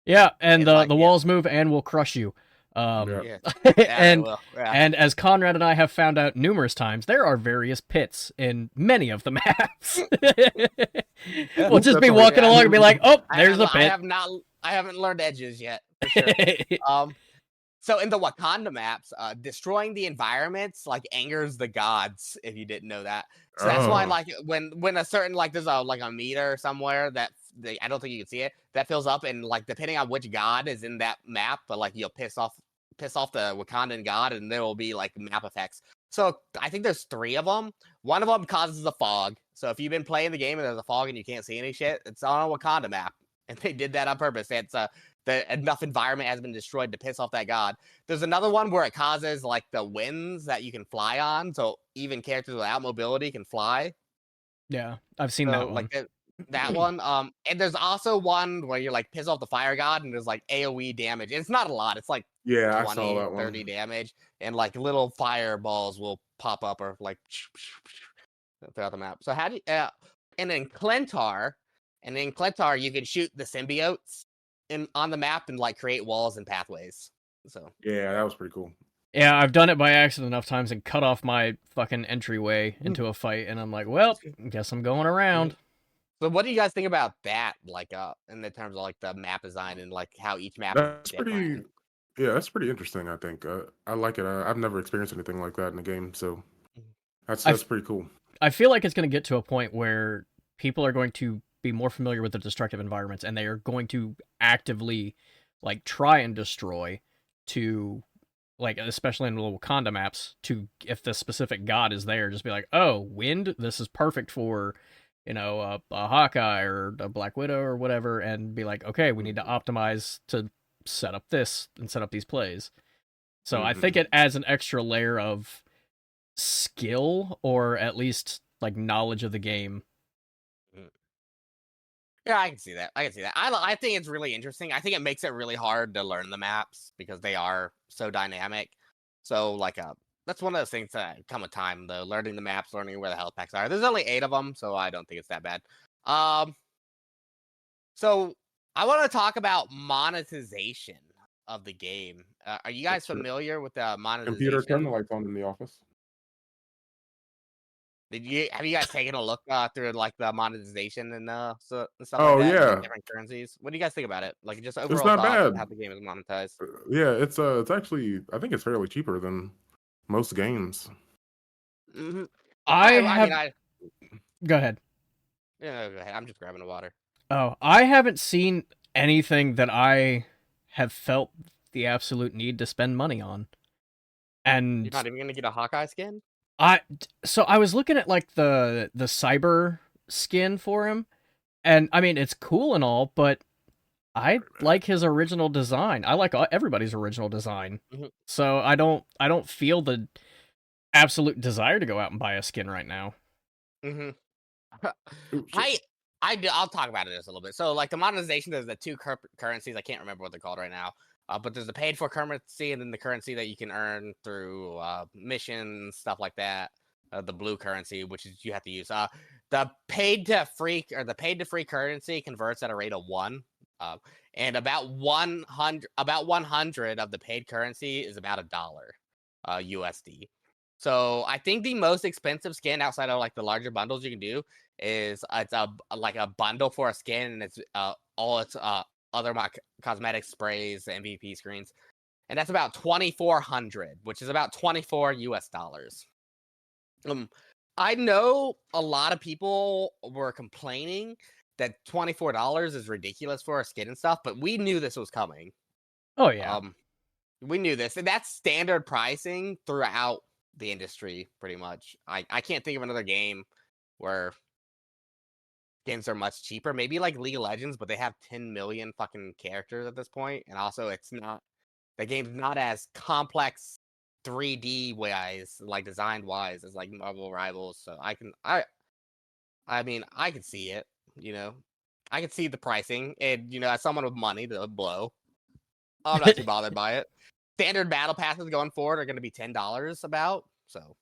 Yeah, and It's like, the walls move and will crush you. Yeah. And as Conrad and I have found out numerous times, there are various pits in many of the maps. We'll just be walking along and be like, "Oh, there's a pit." I haven't learned edges yet. For sure. So in the Wakanda maps, destroying the environments like angers the gods. If you didn't know that, so that's why like when a certain there's a meter somewhere that I don't think you can see it that fills up, and like depending on which god is in that map, but like you'll piss off the Wakandan god, and there will be like map effects. So I think there's 3 of them. One of them causes a fog. So if you've been playing the game and there's a fog and you can't see any shit, it's on a Wakanda map, and they did that on purpose. It's enough environment has been destroyed to piss off that god. There's another one where it causes like the winds that you can fly on, so even characters without mobility can fly. Yeah, I've seen that one. Like that one. And there's also one where you're like piss off the fire god, and there's like AoE damage. It's not a lot. It's like 20, I saw that 30 one. damage, and like little fireballs will pop up or like throughout the map. So how do you, and in Clentar, you can shoot the symbiotes on the map and like create walls and pathways. So Yeah, that was pretty cool. Yeah, I've done it by accident enough times and cut off my fucking entryway into a fight, and I'm like, well, guess I'm going around. So what do you guys think about that? Like, in the terms of like the map design and like how each map is That's different. pretty. Yeah, that's pretty interesting. I think I like it. I've never experienced anything like that in a game, so I, that's pretty cool. I feel like it's going to get to a point where people are going to be more familiar with the destructive environments, and they are going to actively like try and destroy to like especially in the Wakanda maps to if the specific god is there, just be like, oh, wind, this is perfect for a Hawkeye or a Black Widow or whatever, and be like, okay, we need to optimize to set up this and set up these plays. So I think Mhm. it adds an extra layer of skill or at least like knowledge of the game. Mm. Yeah, I can see that. I can see that. I think it's really interesting. I think it makes it really hard to learn the maps because they are so dynamic. So like that's one of those things that come with time though. Learning the maps, learning where the health packs are. There's only 8 of them, so I don't think it's that bad. Um, so I want to talk about monetization of the game. Are you guys Sure. familiar with the Computer, turn the monetization? lights on in the office. Have you guys taken a look through like the monetization and and stuff like Oh that and like yeah, different currencies? What do you guys think about it? Like just it's overall not thoughts of how bad. the game is monetized. Yeah, it's actually I think it's fairly cheaper than most games. Hmm. I I mean have I Go ahead. yeah, go ahead. I'm just grabbing the water. Oh, I haven't seen anything that I have felt the absolute need to spend money on. You're And not even gonna get a Hawkeye skin? I was looking at like the cyber skin for him, and I mean it's cool and all, but I like his original design. I like everybody's original design. Hmm. So I don't feel the absolute desire to go out and buy a skin right now. Hmm. Oops. I'll talk about it just a little bit. So like the monetization, there's the two currencies. I can't remember what they're called right now. But there's the paid for currency and then the currency that you can earn through missions, stuff like that. The blue currency, which is you have to use. The paid to free currency converts at a rate of 1. Uh, and about 100 of the paid currency is about $1 USD. So I think the most expensive skin outside of like the larger bundles you can do is it's like a bundle for a skin, and it's all its other cosmetic sprays, MVP screens, and that's about 2,400, which is about 24 US dollars. Um, I know a lot of people were complaining that $24 is ridiculous for a skin and stuff, but we knew this was coming. Oh yeah. Um, we knew this, and that's standard pricing throughout the industry, pretty much. I can't think of another game where skins are much cheaper. Maybe like League of Legends, but they have 10 million fucking characters at this point, and also the game's not as complex 3D wise, like design wise, as like Marvel Rivals. So I mean I can see it. You know, I can see the pricing, and as someone with money to blow, I'm not too bothered by it. Standard battle passes going forward are going to be $10 about. So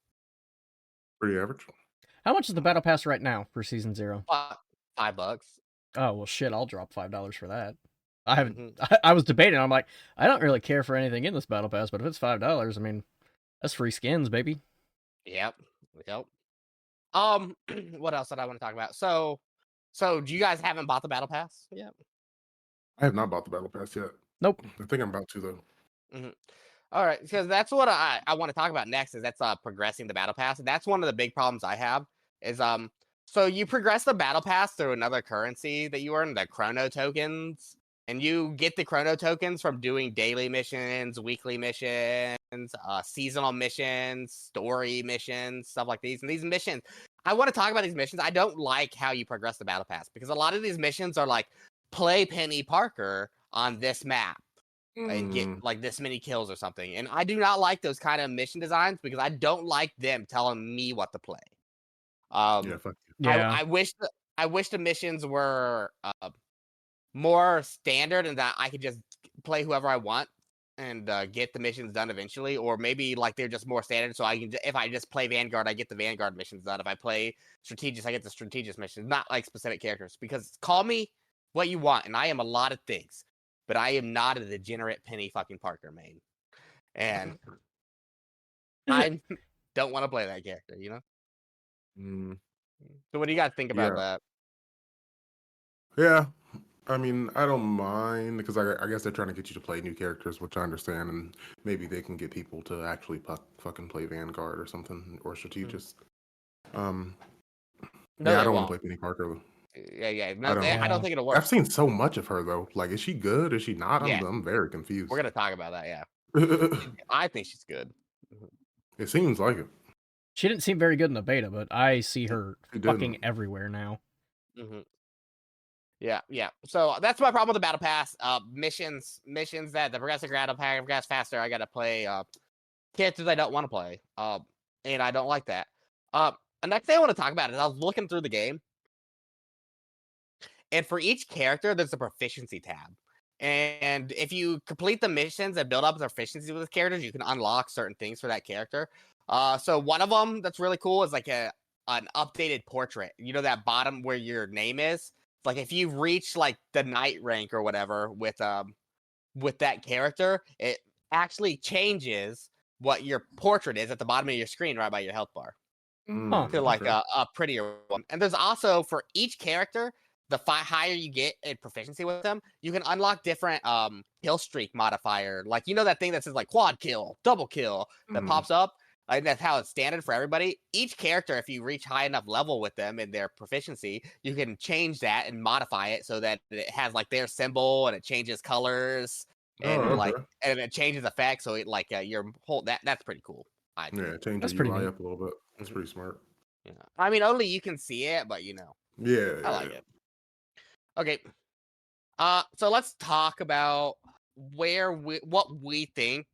Pretty average. How much is the battle pass right now for season 0? $5. Oh, well shit, I'll drop $5 for that. I haven't Hmm. I was debating. I'm like, I don't really care for anything in this battle pass, but if it's $5, I mean, that's free skins, baby. Yep. Yep. What else did I want to talk about? So do you guys haven't bought the battle pass yet? I have not bought the battle pass yet. Nope. I think I'm about to though. Hmm. All right, because that's what I want to talk about next. Is that's progressing the battle pass. And that's one of the big problems I have. Is so you progress the battle pass through another currency that you earn, the chrono tokens, and you get the chrono tokens from doing daily missions, weekly missions, seasonal missions, story missions, stuff like these. And these missions, I want to talk about these missions. I don't like how you progress the battle pass because a lot of these missions are like play Penny Parker on this map and get Mm, like this many kills or something. And I do not like those kind of mission designs because I don't like them telling me what to play. yeah, Um, fuck you. Yeah. I wish the missions were more standard and that I could just play whoever I want and get the missions done eventually, or maybe like they're just more standard. So I can, if I just play Vanguard, I get the Vanguard missions done. If I play Strategist, I get the Strategist missions, not like specific characters. Because call me what you want, and I am a lot of things, but I am not a degenerate Penny fucking Parker main. And I don't want to play that character, you know? Mm, So what do you guys think about yeah, that? yeah. I mean, I don't mind because I guess they're trying to get you to play new characters, which I understand, and maybe they can get people to actually fucking play Vanguard or something or Mm. Strategist. Um, No, yeah, I they don't want to won't. play Penny Parker. Yeah. I No, don't. I don't Yeah. think it'll I've work. seen so much of her though. Like, is she good? Is she not? Yeah, I'm very we're confused. gonna talk about that. Yeah, It I think she's good. seems like it. She didn't seem very good in the beta, but I see her She fucking didn't. everywhere now. Hmm. Yeah. So that's my problem with the battle pass. Missions that the progressive battle pass faster. I gotta play characters I don't want to play. And I don't like that. The next thing I want to talk about is I was looking through the game, and for each character, there's a proficiency tab. And if you complete the missions and build up the proficiency with the characters, you can unlock certain things for that character. So one of them that's really cool is like an updated portrait. You know that bottom where your name is. Like if you reach like the knight rank or whatever with that character, it actually changes what your portrait is at the bottom of your screen, right by your health bar, Huh. to like Okay. a prettier one. And there's also for each character, the higher you get in proficiency with them, you can unlock different kill streak modifier. Like you know that thing that says like quad kill, double kill that Mhm. pops up. Like that's how it's standard for everybody. Each character, if you reach high enough level with them in their proficiency, you can change that and modify it so that it has like their symbol and it changes colors Oh, and like okay. and it changes effects. So it like your whole that's pretty cool. I Yeah, think. change That's your pretty UI neat. up a little bit. That's Mhm. pretty smart. Yeah. I mean, only you can see it, but Yeah, I yeah, like yeah. it. Okay. So let's talk about what we think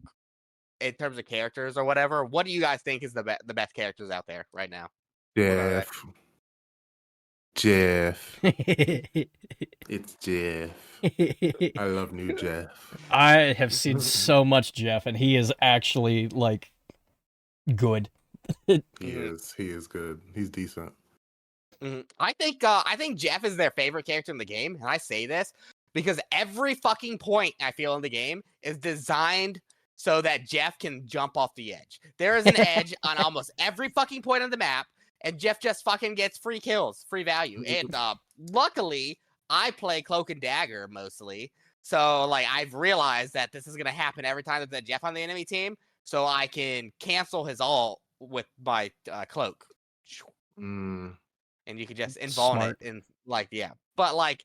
in terms of characters or whatever. What do you guys think is the best characters out there right now? What are they? Jeff. It's Jeff. I love new Jeff. I have seen so much Jeff, and he is actually like good. He Mhm, is. He is good. He's decent. mhm. I think Jeff is their favorite character in the game, and I say this because every fucking point I feel in the game is designed so that Jeff can jump off the edge. There is an edge on almost every fucking point on the map, and Jeff just fucking gets free kills, free value. And luckily, I play Cloak and Dagger mostly, so like I've realized that this is gonna happen every time there's a Jeff on the enemy team, so I can cancel his ult with my cloak. Mm, And you could just invuln it Smart. and like but like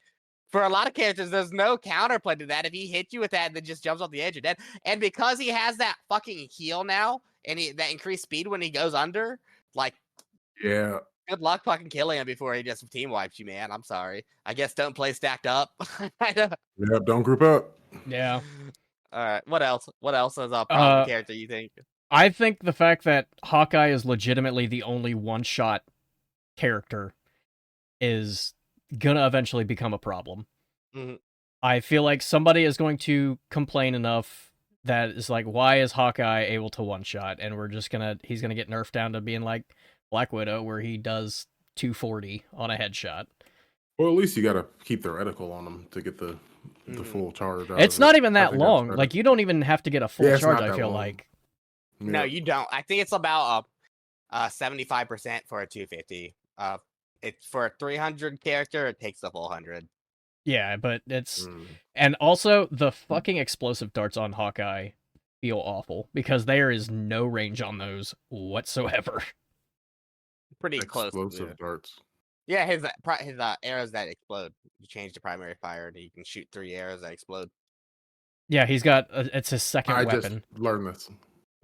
for a lot of characters there's no counterplay to that. If he hits you with that, then just jumps off the edge, you're dead. And because he has that fucking heal now and that increased speed when he goes under, like yeah. good luck fucking killing him before he just team wipes you, man. I'm sorry, I guess don't play stacked up. I don't- Yep. Don't group up. Yeah. all right, what else is a problem Uh, character you think? I think the fact that Hawkeye is legitimately the only one-shot character is gonna eventually become a problem. Mhm. I feel like somebody is going to complain enough that is like, why is Hawkeye able to one-shot? And he's gonna get nerfed down to being like Black Widow, where he does 240 on a headshot. Well, at least you got to keep the reticle on them to get the Mhm. full charge out It's of not it. even I that think that's long. better. Like, you don't even have to get a full Yeah, it's charge, not I that feel long. like. No, Yeah. you don't. I think it's about 75% for a 250. It's for a 300 character, it takes the full 100. Yeah, but it's... Mm. And also, the fucking explosive darts on Hawkeye feel awful, because there is no range on those whatsoever. Pretty close. Explosive darts. Yeah, his arrows that explode. You change the primary fire, and you can shoot 3 arrows that explode. Yeah, he's got... it's his second I weapon. just learned this.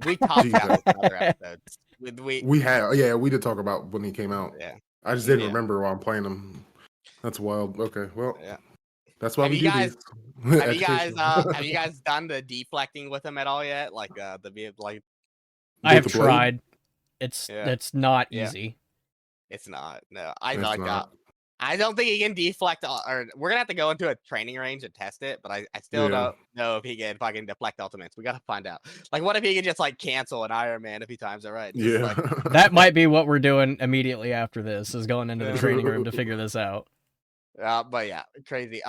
We talked about this in other Jesus. episodes. We We did talk about when he came out. yeah. I just didn't Yeah. remember while I'm playing him. That's wild. Okay, well, Yeah. that's why Have we you do guys- these. Have Educational. you guys done the deflecting with him at all yet? Like like I have With the blade? tried. It's Yeah. not Yeah. easy. It's not. No, I It's like that. not. I don't think he can deflect, or we're gonna have to go into a training range and test it. But I still Yeah. don't know if he can fucking deflect ultimates. We gotta find out. Like, what if he can just like cancel an Iron Man if he times it right? Just, Yeah. like, That might be what we're doing immediately after this, is going into the Yeah. training room to figure this out. but yeah, crazy.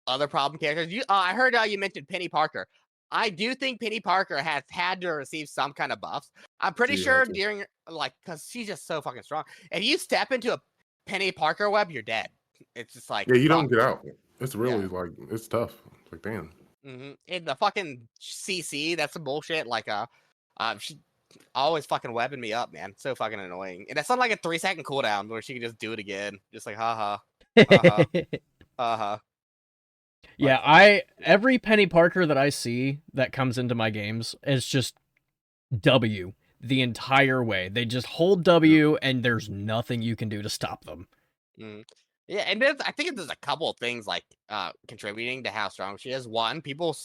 Other problem characters. I heard you mentioned Penny Parker. I do think Penny Parker has had to receive some kind of buffs. I'm pretty She sure had to. during because she's just so fucking strong. If you step into a Penny Parker web, you're dead. It's just like Yeah, you don't fuck. get out. It's Yeah. really like it's tough. It's like damn. In the fucking CC, that's some bullshit. Like she always fucking webbing me up, man. So fucking annoying. And that's on like a 3-second cooldown where she can just do it again. Just like haha, haha, haha. Yeah, every Penny Parker that I see that comes into my games is just W the entire way. They just hold W and there's nothing you can do to stop them. Yeah, and I think there's a couple of things like contributing to how strong she is. One, people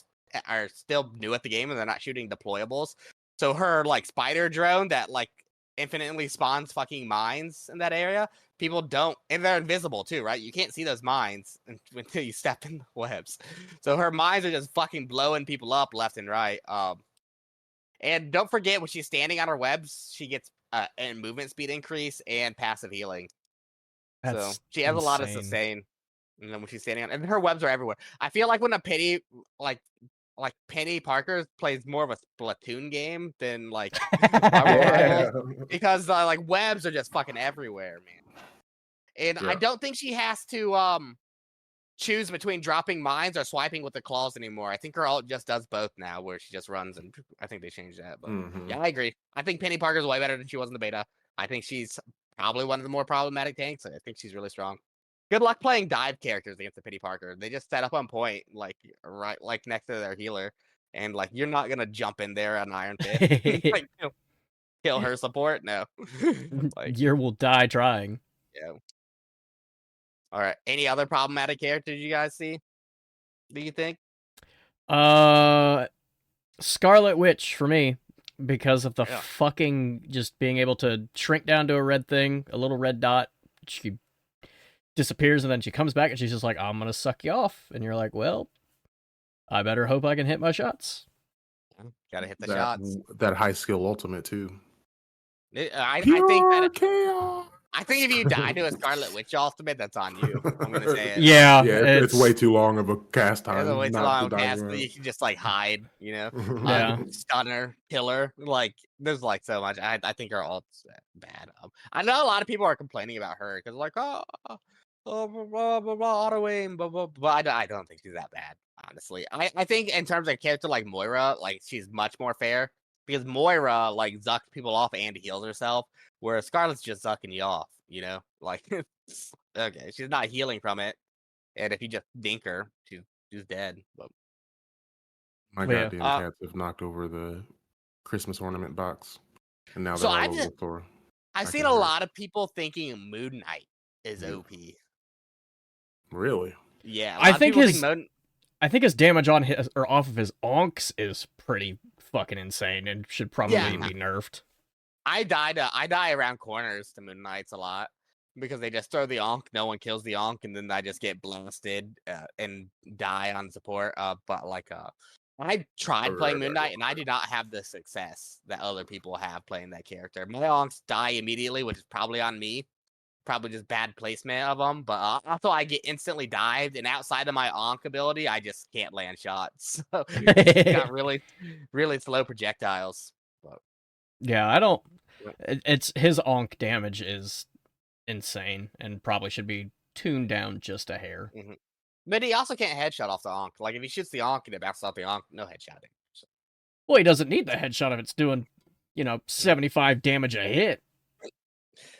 are still new at the game and they're not shooting deployables. So her like spider drone that like infinitely spawns fucking mines in that area, people don't, and they're invisible too, right? You can't see those mines until you step in the webs. So her mines are just fucking blowing people up left and right. And don't forget when she's standing on her webs, she gets a movement speed increase and passive healing. That's so she has a lot of insane. sustain. And then when she's standing on, and her webs are everywhere. I feel like when a Penny like Penny Parker plays more of a Splatoon game than like Yeah. because like webs are just fucking everywhere, man. And I Yeah. don't think she has to choose between dropping mines or swiping with the claws anymore. I think her ult just does both now, where she just runs, and I think they changed that. But yeah, I agree. I think Penny Parker's way better than she was in the beta. I think she's probably one of the more problematic tanks. I think she's really strong. Good luck playing dive characters against the Penny Parker. They just set up on point, like right, like next to their healer, and like you're not gonna jump in there on Iron Fist, like kill her support. No, like You will die trying. yeah. All right. Any other problematic characters you guys see? Do you think? Scarlet Witch for me because of the Yeah. fucking just being able to shrink down to a red thing, a little red dot. She disappears and then she comes back and she's just like, I'm gonna suck you off. And you're like, well, I better hope I can hit my shots. Gotta hit the shots. That high skill ultimate too. I think that chaos. I think if you die to a Scarlet Witch ultimate, that's on you. I'm gonna say it. Yeah, Yeah, it's way too long of a cast time. It's way too not long to die cast, around. you can just like hide, you know. Yeah. Stunner, killer, like there's like so much. I think her ult's bad. I know a lot of people are complaining about her because like blah, blah, blah, blah, auto aim, blah, blah, blah. I don't think she's that bad, honestly. I think in terms of a character like Moira, like she's much more fair because Moira like zucks people off and heals herself, whereas Scarlet's just zucking you off, you know. Like okay, she's not healing from it, and if you just dink her, she's dead. But My Yeah. goddamn cats have knocked over the Christmas ornament box, and now So they're all I've over just- the floor. I've I seen can a hear it. lot of people thinking Moon Knight is Yeah. OP. Really? Yeah, I think his Moon. I think his damage on his or off of his onks is pretty fucking insane and should probably Yeah. be nerfed. I die around corners to Moon Knights a lot because they just throw the onk, no one kills the onk, and then I just get blasted and die on support. But like I tried playing Moon Knight and I did not have the success that other people have playing that character. My onks die immediately, which is probably on me. Probably just bad placement of them, but also I get instantly dived, and outside of my onk ability, I just can't land shots. So it's got really, really slow projectiles. Yeah, I don't. It's his onk damage is insane and probably should be tuned down just a hair. But he also can't headshot off the onk. Like if he shoots the onk and it bounces off the onk, no headshot damage. So. Well, he doesn't need the headshot if it's doing, 75 damage a hit.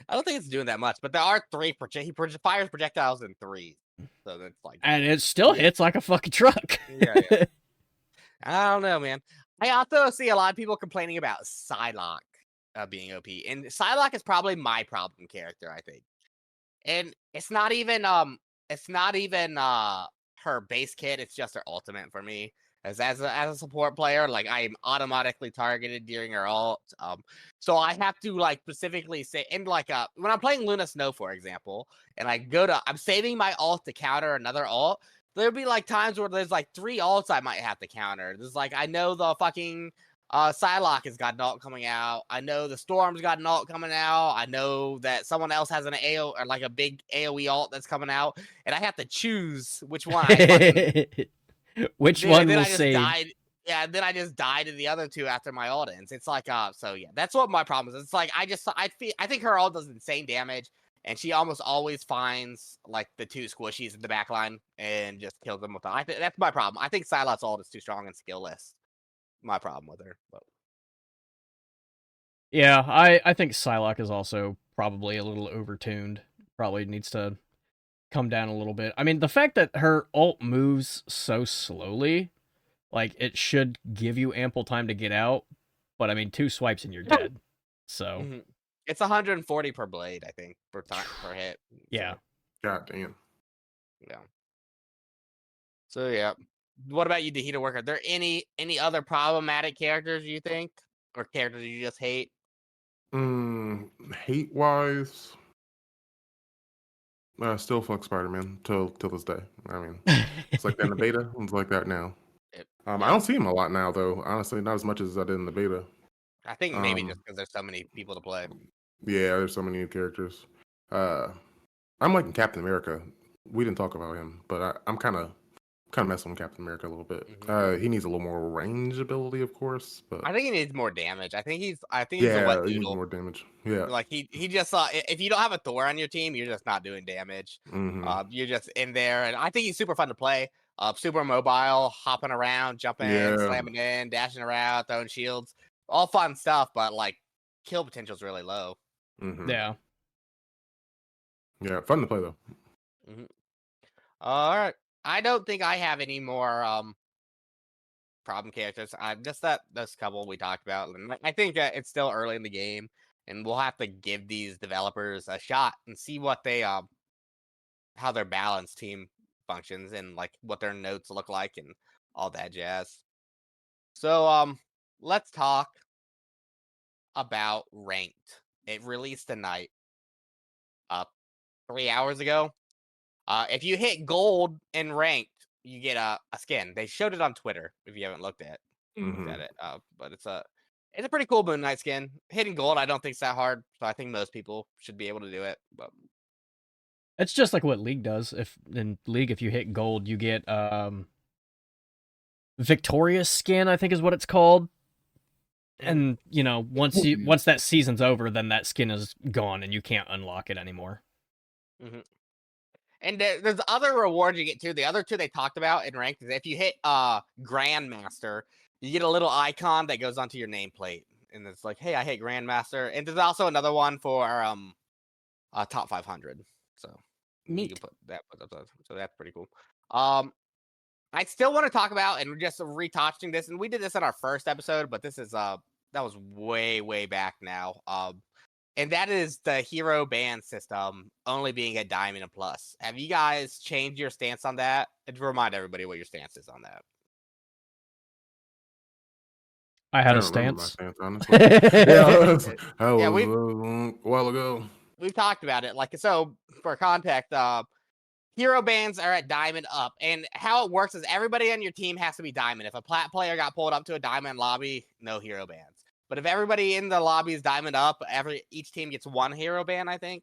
I don't think it's doing that much, but there are three. He fires projectiles in threes, so that's like. And it still hits like a fucking truck. Yeah. I don't know, man. I also see a lot of people complaining about Psylocke being OP, and Psylocke is probably my problem character, I think. And it's not even her base kit; it's just her ultimate for me. As a support player, like I am automatically targeted during her ult. So I have to like specifically say, and like when I'm playing Luna Snow, for example, and I'm saving my ult to counter another ult. There'll be like times where there's like 3 ults I might have to counter. There's like I know the fucking Psylocke has got an ult coming out. I know the Storm's got an ult coming out. I know that someone else has an AO or like a big AOE ult that's coming out, and I have to choose which one I fucking Which one then will I just save? died. Yeah, and then I just die to the other two after my ult ends. It's like, so yeah, that's what my problem is. It's like I think her ult does insane damage, and she almost always finds like the two squishies in the back line and just kills them with. I think that's my problem. I think Psylocke's ult is too strong and skillless. My problem with her. But Yeah, I think Psylocke is also probably a little overtuned. Probably needs to come down a little bit. I mean, the fact that her ult moves so slowly, like it should give you ample time to get out, but I mean, 2 swipes and you're dead. So, Mhm. It's 140 per blade, I think, per hit. yeah. So, God damn. yeah. So yeah. What about you, Dahita Worker? Are there any other problematic characters you think, or characters you just hate? Hate wise, still fuck Spider-Man till this day. I mean, it's like that in the beta. It's like that now. I Yeah. don't see him a lot now, though. Honestly, not as much as I did in the beta. I think maybe just Um, because there's so many people to play. yeah, there's so many new characters. Uh, I'm liking Captain America. We didn't talk about him, but I'm kind of messing with Captain America a little bit. He needs a little more range ability, of course, but I think he needs more damage. I think he's a wet yeah, he needs noodle. more damage. Yeah. Like he just if you don't have a Thor on your team, you're just not doing damage. You're just in there, and I think he's super fun to play. Super mobile, hopping around, jumping in, Yeah. slamming in, dashing around, throwing shields, all fun stuff. But like, kill potential is really low. Yeah. Yeah, fun to play though. All right, I don't think I have any more problem characters. Just those couple we talked about. And I think it's still early in the game, and we'll have to give these developers a shot and see what they how their balance team functions and like what their notes look like and all that jazz. So let's talk about ranked. It released tonight, 3 hours ago. If you hit gold in ranked, you get a skin. They showed it on Twitter. If you haven't looked at it, but it's a pretty cool Moon Knight skin. Hitting gold, I don't think it's that hard, so I think most people should be able to do it. But It's just like what League does. If in League, if you hit gold, you get Victorious skin, I think is what it's called. And once that season's over, then that skin is gone and you can't unlock it anymore. And there's other rewards you get too. The other two they talked about in ranked is if you hit Grandmaster, you get a little icon that goes onto your nameplate, and it's like, hey, I hit Grandmaster. And there's also another one for top 500. So you can put that. So that's pretty cool. I still want to talk about, and we're just retouching this, and we did this in our first episode, but this is that was way back now. And that is the hero ban system only being a diamond and plus. Have you guys changed your stance on that? And to remind everybody what your stance is on that. I had I a don't remember my stance. stance, honestly. That Yeah, was a while ago. We've talked about it. Like, so for context, hero bans are at diamond up, and how it works is everybody on your team has to be diamond. If a plat player got pulled up to a diamond lobby, no hero bans. But if everybody in the lobby is diamond up, each team gets one hero ban, I think.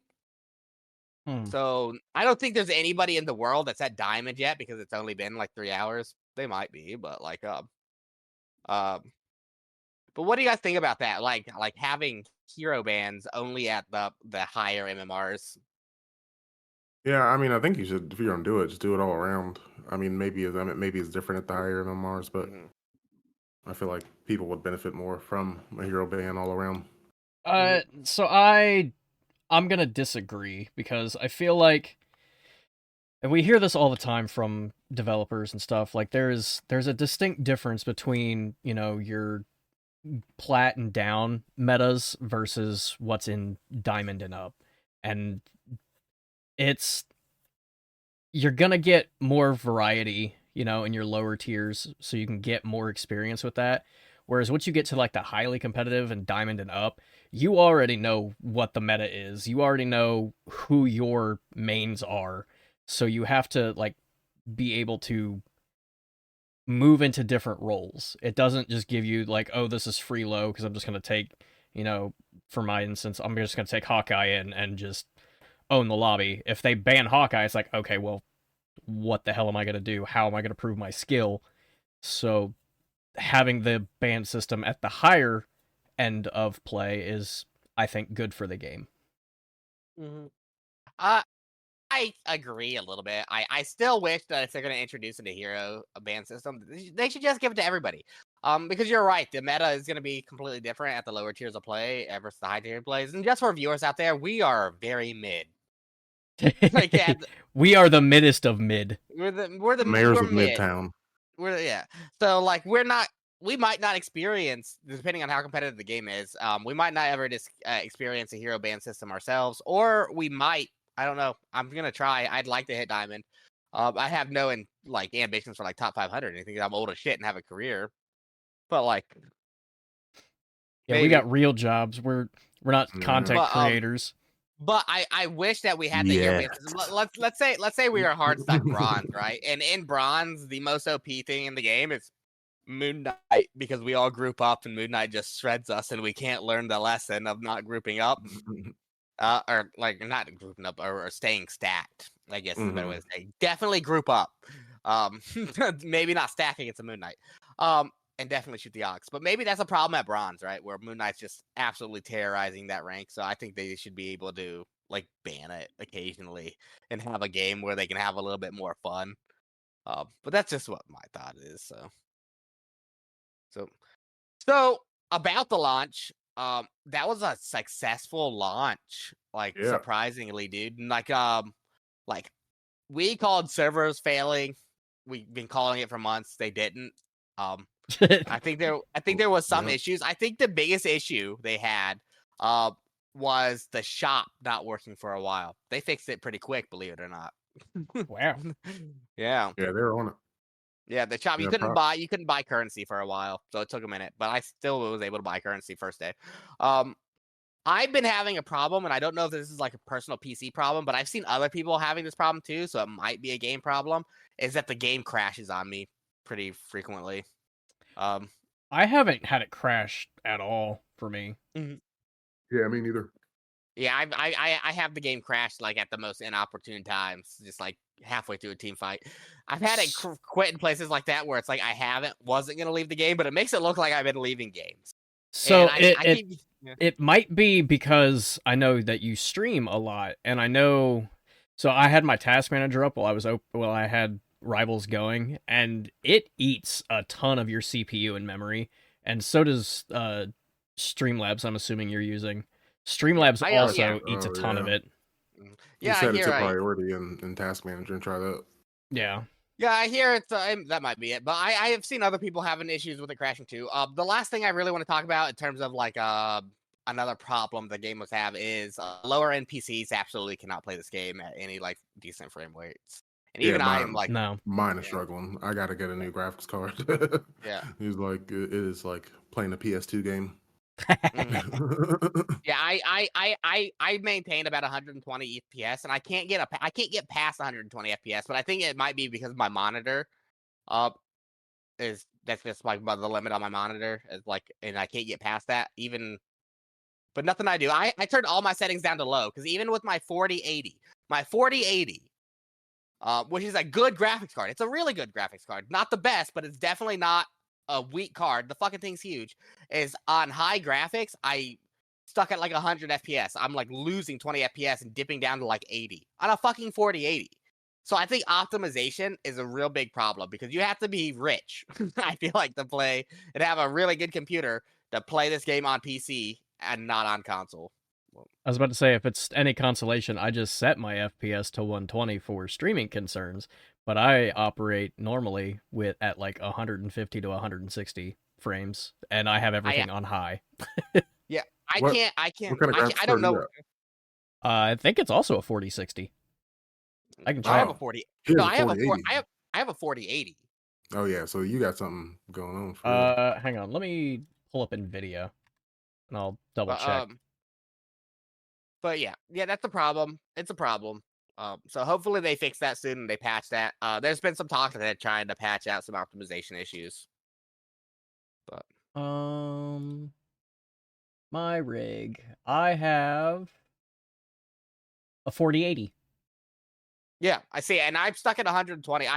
So I don't think there's anybody in the world that's at diamond yet because it's only been like 3 hours. They might be, but like but what do you guys think about that? Like having hero bans only at the higher MMRs. Yeah, I mean, I think you should, if you're gonna do it, just do it all around. I mean, maybe it's different at the higher MMRs, but I feel like people would benefit more from a hero ban all around. So I'm gonna disagree because I feel like, and we hear this all the time from developers and stuff, like there's a distinct difference between, your plat and down metas versus what's in diamond and up. And you're gonna get more variety, in your lower tiers, so you can get more experience with that. Whereas once you get to like the highly competitive and diamond and up, you already know what the meta is. You already know who your mains are. So you have to like be able to move into different roles. It doesn't just give you like, oh, this is free low because I'm just gonna take, for my instance, I'm just gonna take Hawkeye in and just own the lobby. If they ban Hawkeye, it's like, okay, well, what the hell am I gonna do? How am I gonna prove my skill? So having the ban system at the higher end of play is, I think, good for the game. Mm-hmm. I agree a little bit. I still wish that if they're going to introduce a hero a ban system, they should just give it to everybody. Because you're right, the meta is going to be completely different at the lower tiers of play versus the high tier plays. And just for viewers out there, we are very mid. Like, yeah, We are the middest of mid. The mayors we're of mid. Midtown. Yeah. So like we might not experience, depending on how competitive the game is. We might not ever just experience a hero ban system ourselves, or we might. I don't know. I'm gonna try. I'd like to hit diamond. I have no ambitions for like top 500 or anything. I'm old as shit and have a career, but like, Yeah, maybe. we got real jobs. We're not content But, creators. But I wish that we had the hero ban system. Let's say we are hard stuck bronze, right? And in bronze, the most OP thing in the game is Moon Knight, because we all group up and Moon Knight just shreds us and we can't learn the lesson of not grouping up. Or like not grouping up or staying stacked, I guess is a better way to say. Definitely group up. Maybe not stack against a Moon Knight. And definitely shoot the Ox. But maybe that's a problem at bronze, right? Where Moon Knight's just absolutely terrorizing that rank. So I think they should be able to like ban it occasionally and have a game where they can have a little bit more fun. But that's just what my thought is. So about the launch, that was a successful launch, like surprisingly, dude. And like we called servers failing. We've been calling it for months. They didn't. I think there was some issues. I think the biggest issue they had was the shop not working for a while. They fixed it pretty quick, believe it or not. Wow. Yeah. Yeah, they're on it. Yeah, the shop, you couldn't buy currency for a while, so it took a minute, but I still was able to buy currency first day. I've been having a problem, and I don't know if this is like a personal PC problem, but I've seen other people having this problem too, so it might be a game problem, is that the game crashes on me pretty frequently. I haven't had it crash at all for me. Yeah, me neither. Yeah, I have the game crash like at the most inopportune times, just like halfway through a team fight. I've had it quit in places like that where it's like I wasn't gonna leave the game, but it makes it look like I've been leaving games. So it might be because I know that you stream a lot, and I know. So I had my task manager up while I had Rivals going, and it eats a ton of your CPU and memory, and so does Streamlabs. I'm assuming you're using. Streamlabs also eats a ton of it. Yeah, set it to priority in Task Manager and try that. Yeah. Yeah, I hear it's that might be it, but I have seen other people having issues with it crashing too. The last thing I really want to talk about in terms of like another problem the game must have is lower end PCs absolutely cannot play this game at any like decent frame rates. And even I am like, no, mine is struggling. I got to get a new graphics card. Yeah, he's like it is like playing a PS2 game. Yeah, I maintain about 120 FPS, and I can't get past 120 FPS, but I think it might be because my monitor, that's just like the limit on my monitor is like, and I can't get past that even. But nothing I do. I turned all my settings down to low because even with my 4080, which is a good graphics card, it's a really good graphics card, not the best, but it's definitely not a weak card. The fucking thing's huge. Is on high graphics, I stuck at like 100 FPS. I'm like losing 20 FPS and dipping down to like 80 on a fucking 4080. So I think optimization is a real big problem because you have to be rich, I feel like, to play and have a really good computer to play this game on PC and not on console. I was about to say, if it's any consolation, I just set my FPS to 120 for streaming concerns, but I operate normally at like 150 to 160 frames, and I have everything on high. Yeah, I can't. I don't know. I think it's also a 4060. I can check. I have a 40. No, I have a 4080. Oh yeah, so you got something going on. Hang on, let me pull up NVIDIA, and I'll double check. But yeah, that's a problem. It's a problem. So hopefully they fix that soon and they patch that. There's been some talk that they're trying to patch out some optimization issues. But my rig, I have a 4080. Yeah, I see, and I'm stuck at 120.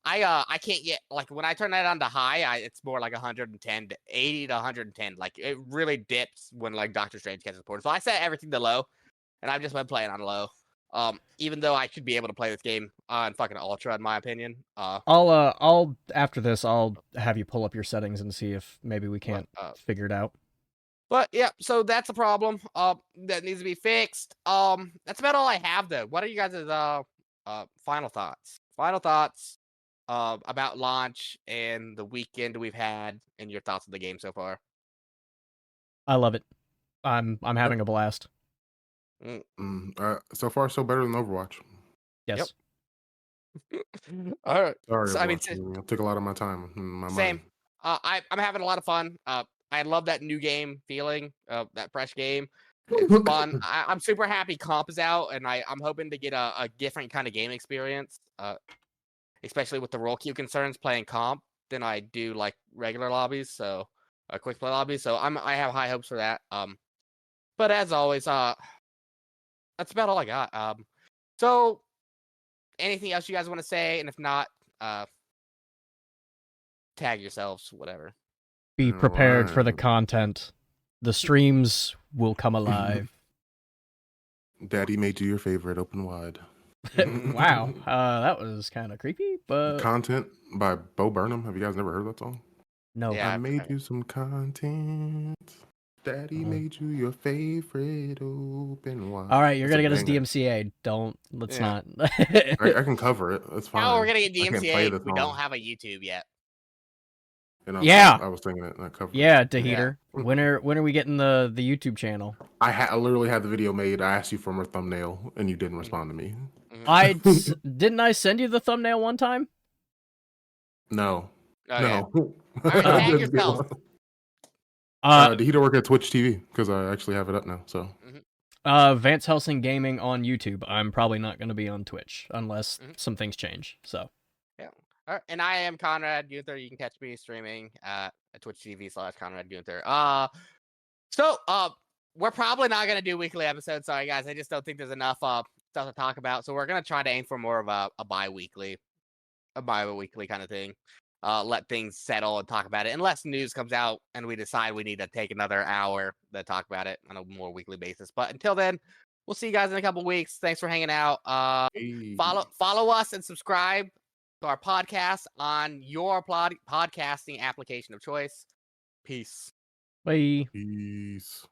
I can't get like when I turn that on to high, it's more like 110 to 80 to 110. Like it really dips when like Doctor Strange gets reported. So I set everything to low, and I've just been playing on low. Even though I should be able to play this game on fucking ultra, in my opinion. I'll after this, I'll have you pull up your settings and see if maybe we can't figure it out. But yeah, so that's a problem. That needs to be fixed. That's about all I have though. What are you guys' final thoughts? Final thoughts about launch and the weekend we've had, and your thoughts of the game so far. I love it. I'm having a blast. So far, so better than Overwatch. Yes. All right. Sorry, So, I mean, it took a lot of my time. My same. Mind. I'm having a lot of fun. I love that new game feeling. That fresh game. It's fun. I'm super happy comp is out, and I'm hoping to get a different kind of game experience. Especially with the role queue concerns playing comp than I do like regular lobbies. So quick play lobbies. So I have high hopes for that. But as always, that's about all I got. So anything else you guys want to say? And if not, tag yourselves, whatever. Be prepared for the content. The streams will come alive. Daddy made you your favorite. Open wide. Wow, that was kind of creepy, but Content by Bo Burnham. Have you guys never heard that song? No. Yeah, I made you some content. Daddy made you your favorite. Open wide. All right, you're gonna get us DMCA. Let's not. I can cover it. That's fine. How we're gonna get DMCA if we don't have a YouTube yet? Yeah, I was thinking it. And I covered it. Deheater. When are we getting the YouTube channel? I literally had the video made. I asked you for a thumbnail, and you didn't respond to me. Didn't I send you the thumbnail one time? No. Okay. No. All right, tag yourself. Deheater work at Twitch TV because I actually have it up now. So. Vance Helsing Gaming on YouTube. I'm probably not going to be on Twitch unless some things change. So. Yeah. All right. And I am Conrad Gunther. You can catch me streaming at Twitch TV/Conrad Gunther. So we're probably not gonna do weekly episodes. Sorry guys, I just don't think there's enough stuff to talk about. So we're gonna try to aim for more of a bi-weekly kind of thing. Let things settle and talk about it. Unless news comes out and we decide we need to take another hour to talk about it on a more weekly basis. But until then, we'll see you guys in a couple weeks. Thanks for hanging out. Follow us and subscribe to our podcast on your podcasting application of choice. Peace. Bye. Peace.